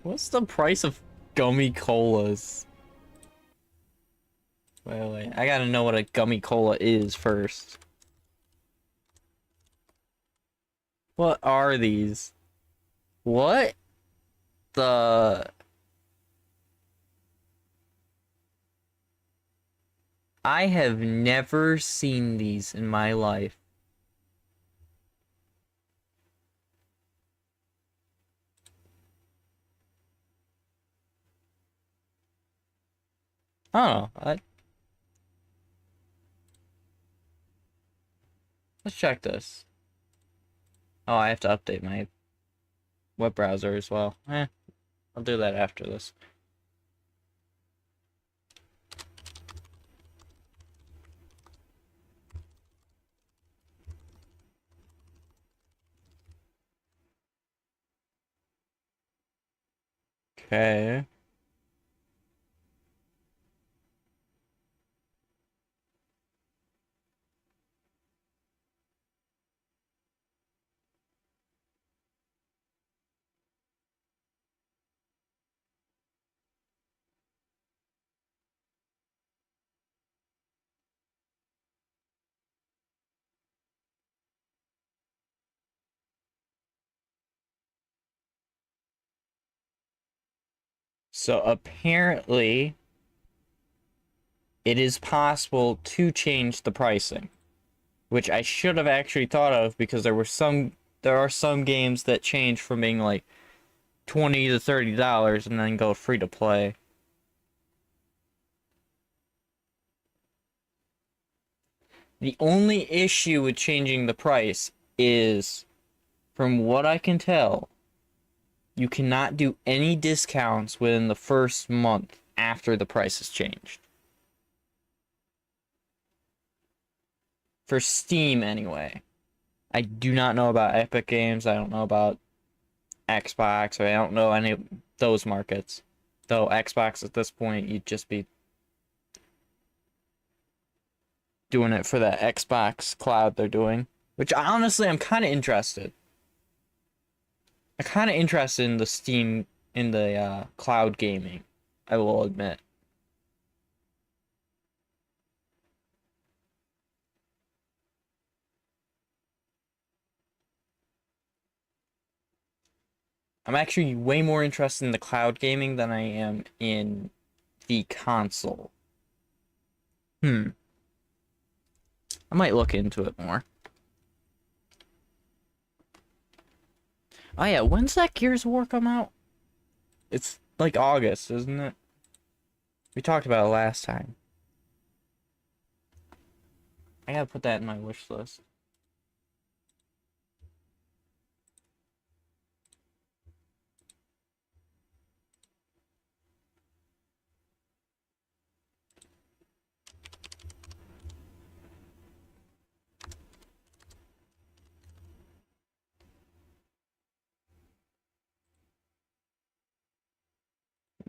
What's the price of gummy colas? Wait, I gotta know what a gummy cola is first. What are these? What the... I have never seen these in my life. Oh, let's check this. Oh, I have to update my web browser as well. I'll do that after this. Okay. So apparently, it is possible to change the pricing. which I should have actually thought of because there are some games that change from being like $20 to $30 and then go free to play. The only issue with changing the price is, from what I can tell, you cannot do any discounts within the first month after the price is changed. For Steam, anyway. I do not know about Epic Games. I don't know about Xbox, or I don't know any of those markets. Though Xbox at this point, you'd just be doing it for that Xbox cloud they're doing. Which honestly, I'm kind of interested. I'm kind of interested in the Steam, in the cloud gaming, I will admit. I'm actually way more interested in the cloud gaming than I am in the console. I might look into it more. Oh yeah, when's that Gears of War come out? It's like August, isn't it? We talked about it last time. I gotta put that in my wish list.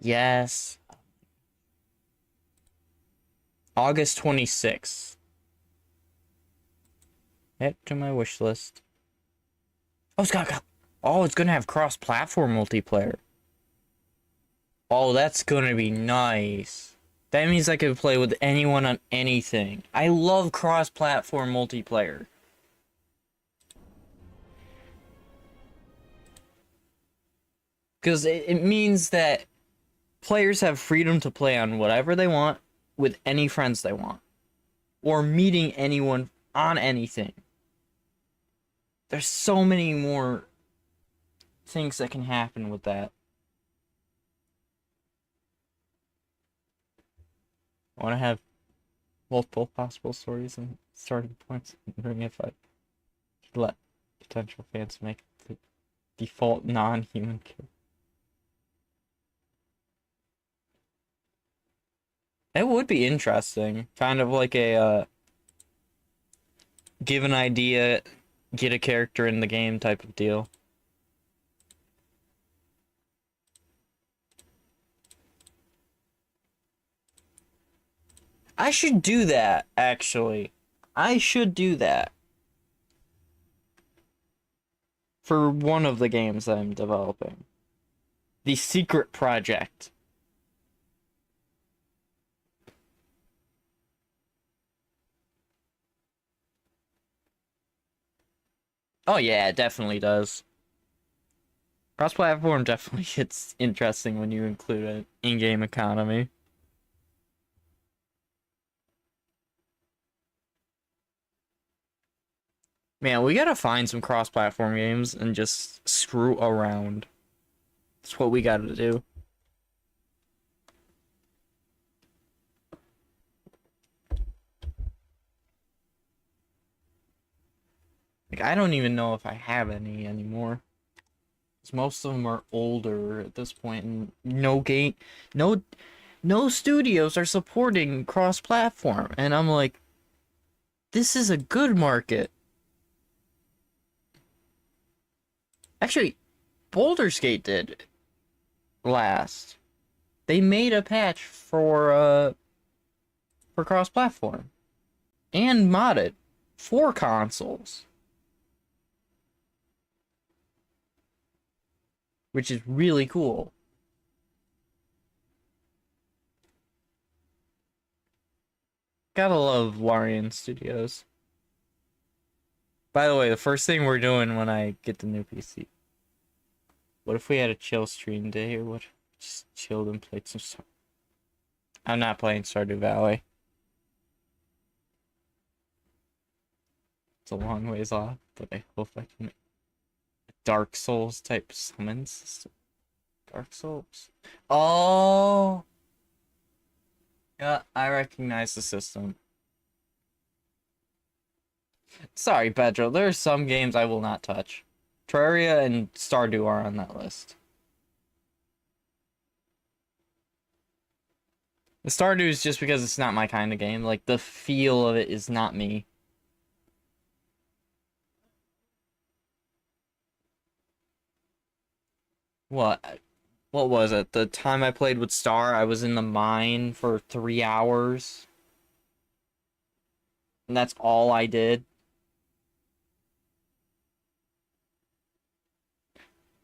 Yes. August 26th. Yep, to my wish list. Oh, it's gonna have cross-platform multiplayer. Oh, that's gonna be nice. That means I can play with anyone on anything. I love cross-platform multiplayer. Because it means that players have freedom to play on whatever they want with any friends they want. Or meeting anyone on anything. There's so many more things that can happen with that. I want to have multiple possible stories and starting points, wondering if I should let potential fans make the default non-human character. It would be interesting. Kind of like a, give an idea, get a character in the game type of deal. I should do that, actually. I should do that. For one of the games that I'm developing. The Secret Project. Oh yeah, it definitely does. Cross-platform definitely gets interesting when you include an in-game economy. Man, we gotta find some cross-platform games and just screw around. That's what we gotta do. Like, I don't even know if I have any anymore. 'Cause most of them are older at this point, and no studios are supporting cross-platform. And I'm like, this is a good market. Actually, Baldur's Gate did last. They made a patch for cross-platform and modded for consoles, which is really cool. Gotta love Larian Studios. By the way, the first thing we're doing when I get the new PC. What if we had a chill stream day, or what? Just chilled and played some stuff. I'm not playing Stardew Valley. It's a long ways off, but I hope I can. Dark Souls type summon system. Dark Souls. Oh! Yeah, I recognize the system. Sorry, Pedro. There are some games I will not touch. Terraria and Stardew are on that list. The Stardew is just because it's not my kind of game. Like, the feel of it is not me. What? What was it? The time I played with Star, I was in the mine for 3 hours. And that's all I did.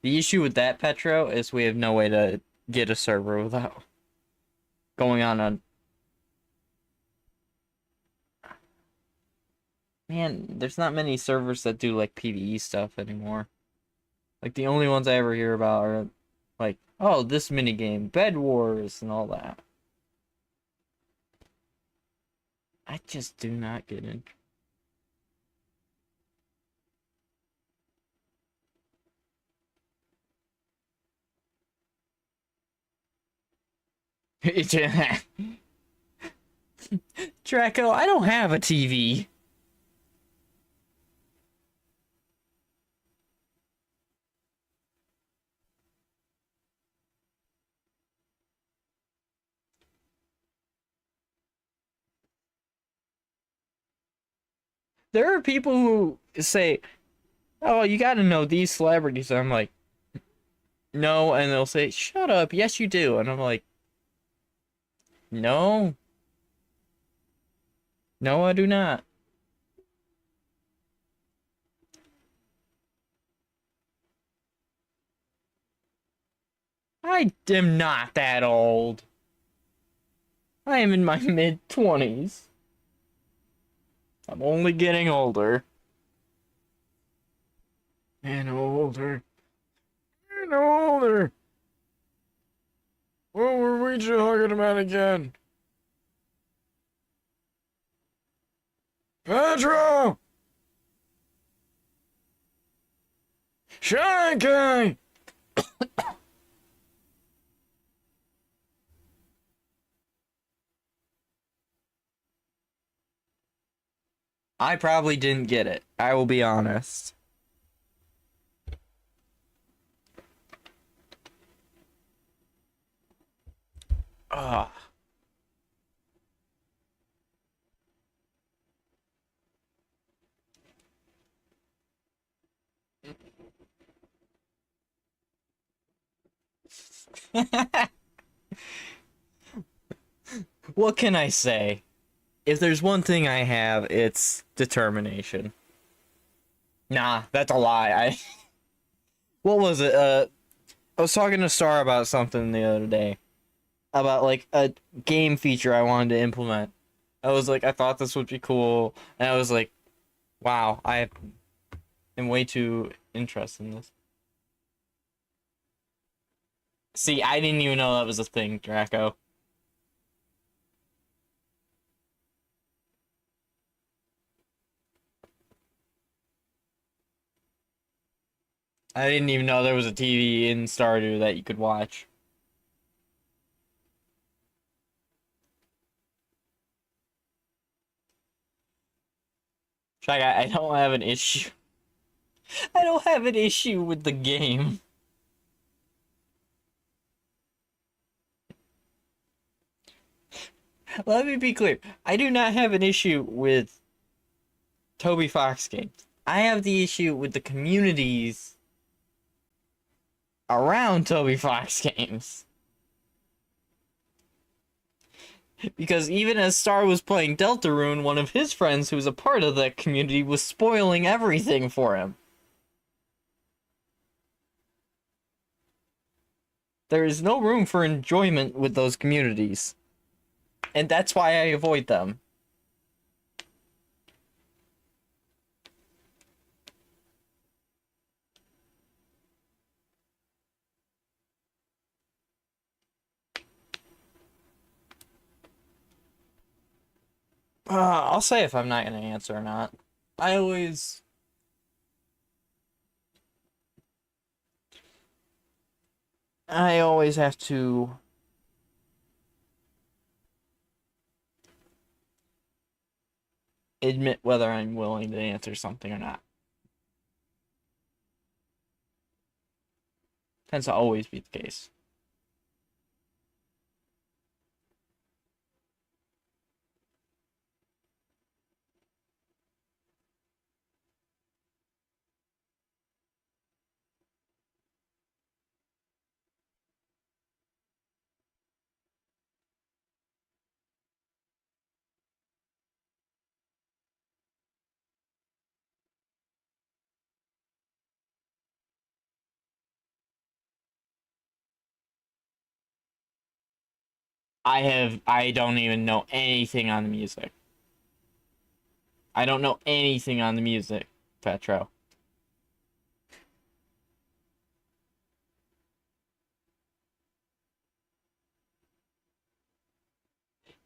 The issue with that, Petro, is we have no way to get a server without going on a... Man, there's not many servers that do, like, PvE stuff anymore. Like, the only ones I ever hear about are, like, oh, this minigame, Bed Wars, and all that. I just do not get it. Draco, I don't have a TV. There are people who say, oh, you gotta know these celebrities. And I'm like, no. And they'll say, shut up. Yes, you do. And I'm like, no. No, I do not. I am not that old. I am in my mid-20s. I'm only getting older. And older. And older. What were we talking about again? Pedro! Shy guy! I probably didn't get it. I will be honest. Ugh. What can I say? If there's one thing I have, it's determination. Nah, that's a lie. What was it? I was talking to Star about something the other day. About, like, a game feature I wanted to implement. I was like, I thought this would be cool. And I was like, wow, I am way too interested in this. See, I didn't even know that was a thing, Draco. I didn't even know there was a TV in Stardew that you could watch. Check, I don't have an issue. I don't have an issue with the game. Let me be clear. I do not have an issue with Toby Fox games. I have the issue with the communities around Toby Fox games. Because even as Star was playing Deltarune, one of his friends who was a part of that community was spoiling everything for him. There is no room for enjoyment with those communities. And that's why I avoid them. I'll say if I'm not going to answer or not. I always have to admit whether I'm willing to answer something or not. Tends to always be the case. I don't even know anything on the music. I don't know anything on the music, Petro.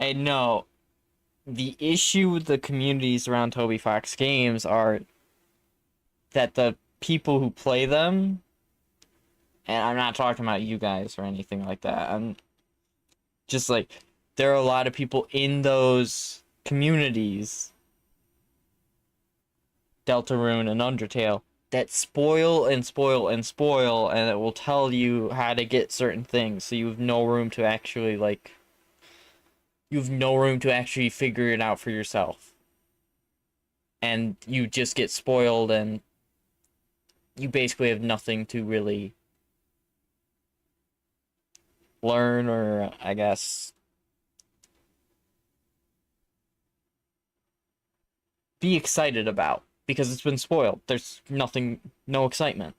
And no, the issue with the communities around Toby Fox games are that the people who play them, and I'm not talking about you guys or anything like that. I'm just like, there are a lot of people in those communities, Deltarune and Undertale, that spoil and spoil and spoil, and it will tell you how to get certain things, so you have no room to actually, like, you have no room to actually figure it out for yourself. And you just get spoiled, and you basically have nothing to really learn, or, I guess, be excited about, because it's been spoiled. There's nothing, no excitement.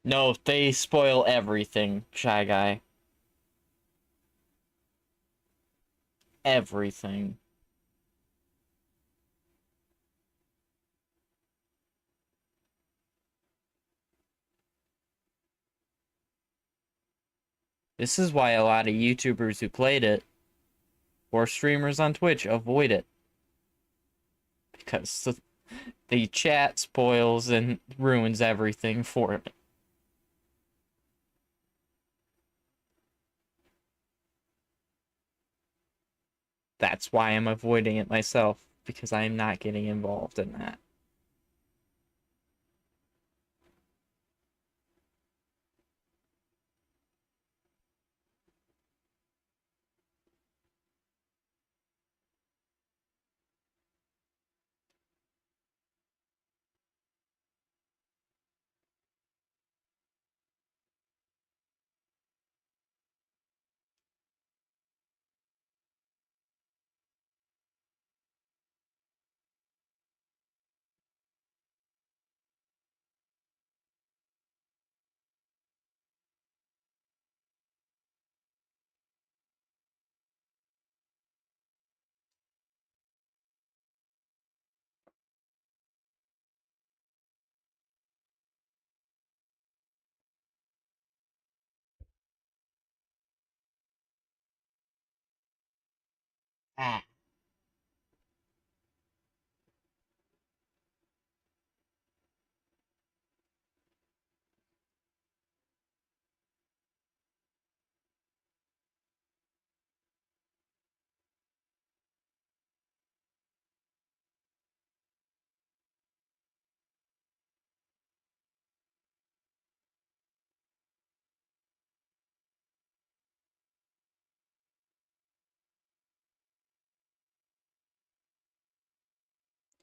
No, they spoil everything, Shy Guy. Everything. This is why a lot of YouTubers who played it, or streamers on Twitch, avoid it. Because the chat spoils and ruins everything for it. That's why I'm avoiding it myself, because I am not getting involved in that. Ah.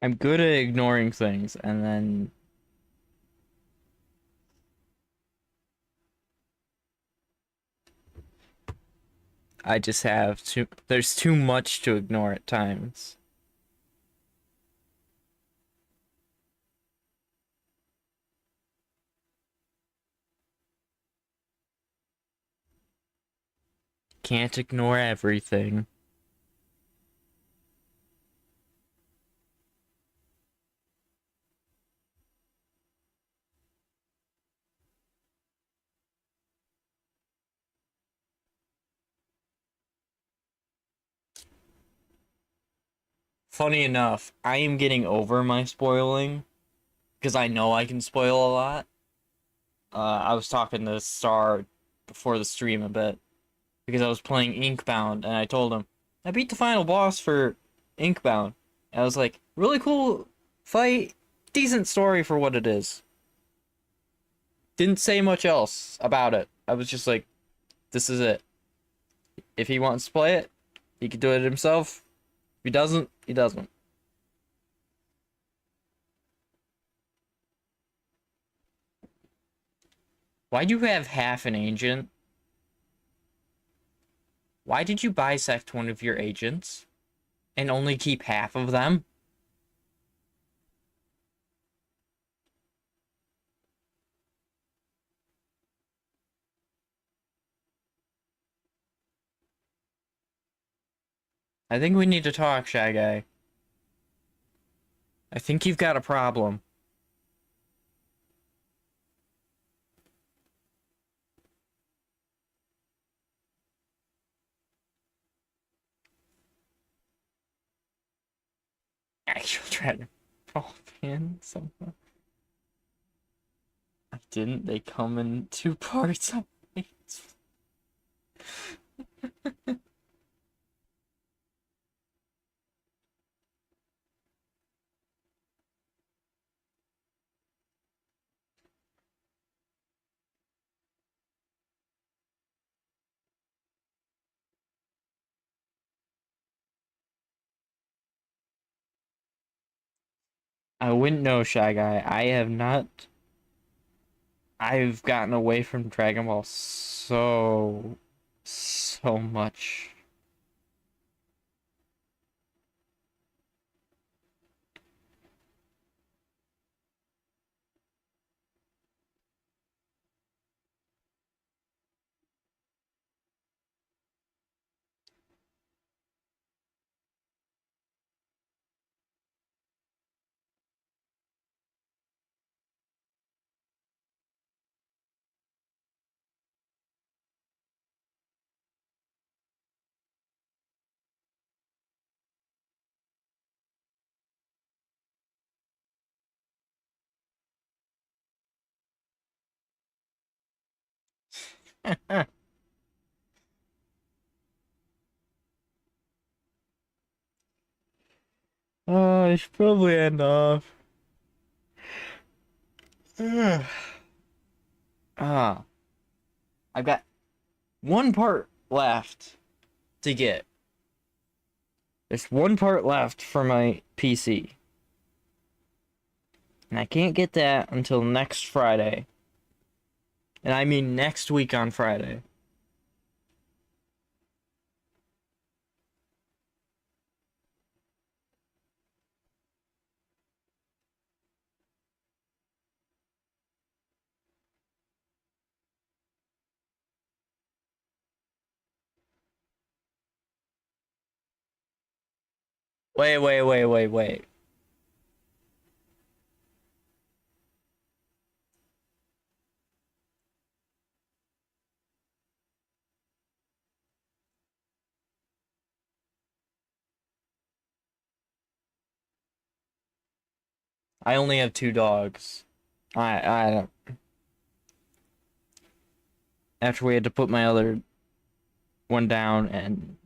I'm good at ignoring things, and then I just have there's too much to ignore at times. can't ignore everything. Funny enough, I am getting over my spoiling because I know I can spoil a lot. I was talking to Star before the stream a bit because I was playing Inkbound and I told him I beat the final boss for Inkbound. And I was like, really cool fight, decent story for what it is. Didn't say much else about it. I was just like, this is it. If he wants to play it, he can do it himself. If he doesn't, he doesn't. Why do you have half an agent? Why did you bisect one of your agents and only keep half of them? I think we need to talk, Shy Guy. I think you've got a problem. Actual Dragon Ball fan somehow. I didn't. They come in two parts. I wouldn't know, Shy Guy. I have not. I've gotten away from Dragon Ball so much. Oh, I should probably end off. Ah, I've got one part left to get. There's one part left for my PC. And I can't get that until next Friday. And I mean next week on Friday. Wait. I only have two dogs. I after we had to put my other one down and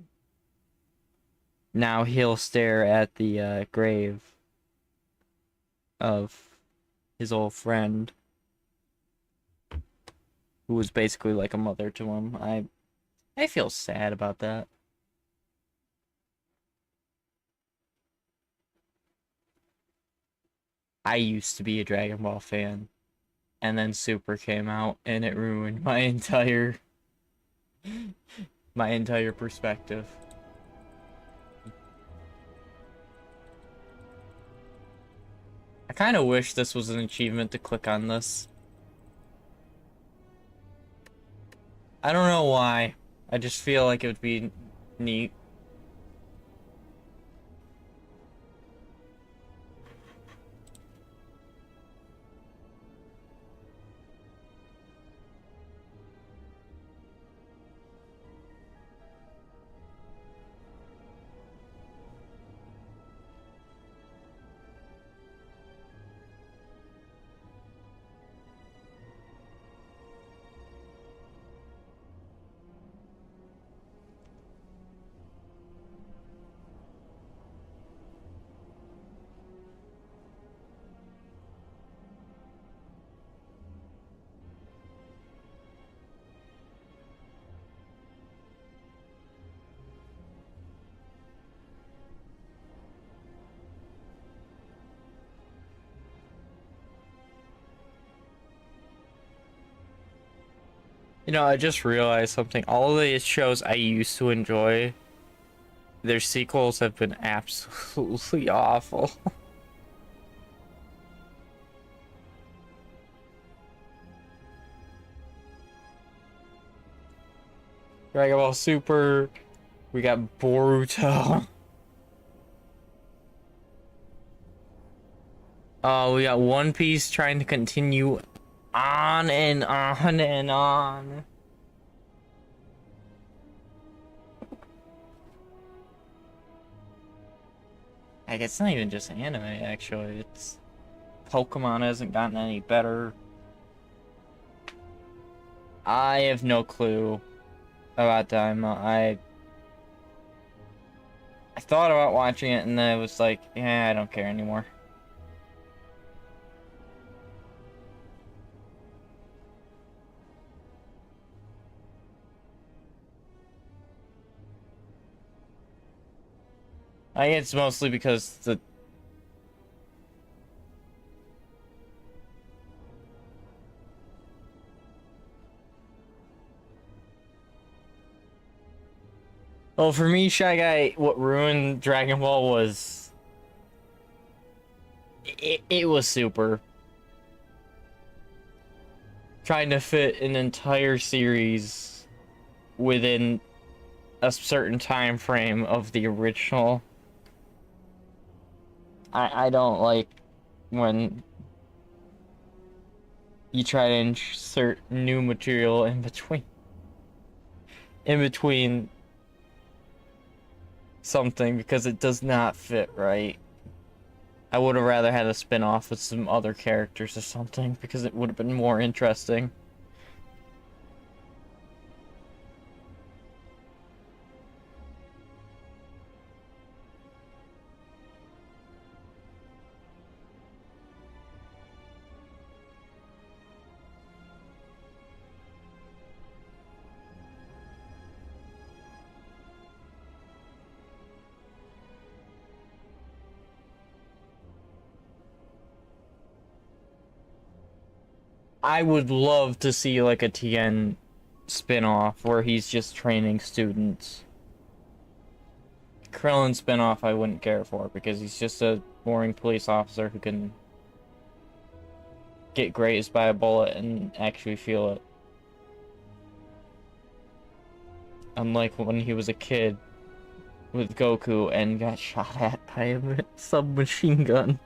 now he'll stare at the grave of his old friend who was basically like a mother to him. I feel sad about that. I used to be a Dragon Ball fan, and then Super came out, and it ruined my entire perspective. I kind of wish this was an achievement to click on this. I don't know why. I just feel like it would be neat. You know, I just realized something. All of these shows I used to enjoy, their sequels have been absolutely awful. Dragon Ball Super, we got Boruto. We got One Piece trying to continue on and on and on. Like, it's not even just anime, actually. It's Pokemon hasn't gotten any better. I have no clue about Daima. I thought about watching it and then it was like, yeah, I don't care anymore. I think it's mostly because the well, for me, Shy Guy, what ruined Dragon Ball was it was super. Trying to fit an entire series within a certain time frame of the original. I don't like when you try to insert new material in between something because it does not fit right. I would have rather had a spin-off with some other characters or something because it would have been more interesting. I would love to see like a TN spin-off where he's just training students. Krillin spin-off I wouldn't care for because he's just a boring police officer who can get grazed by a bullet and actually feel it. Unlike when he was a kid with Goku and got shot at by a submachine gun.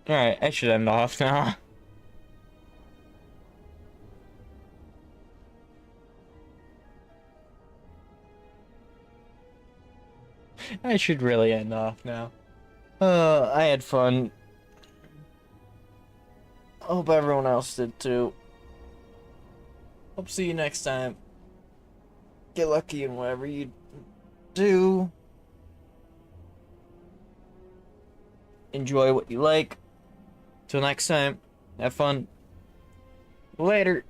Alright, I should end off now. I should really end off now. I had fun. Hope everyone else did too. Hope to see you next time. Get lucky in whatever you do. Enjoy what you like. Till next time, have fun. Later.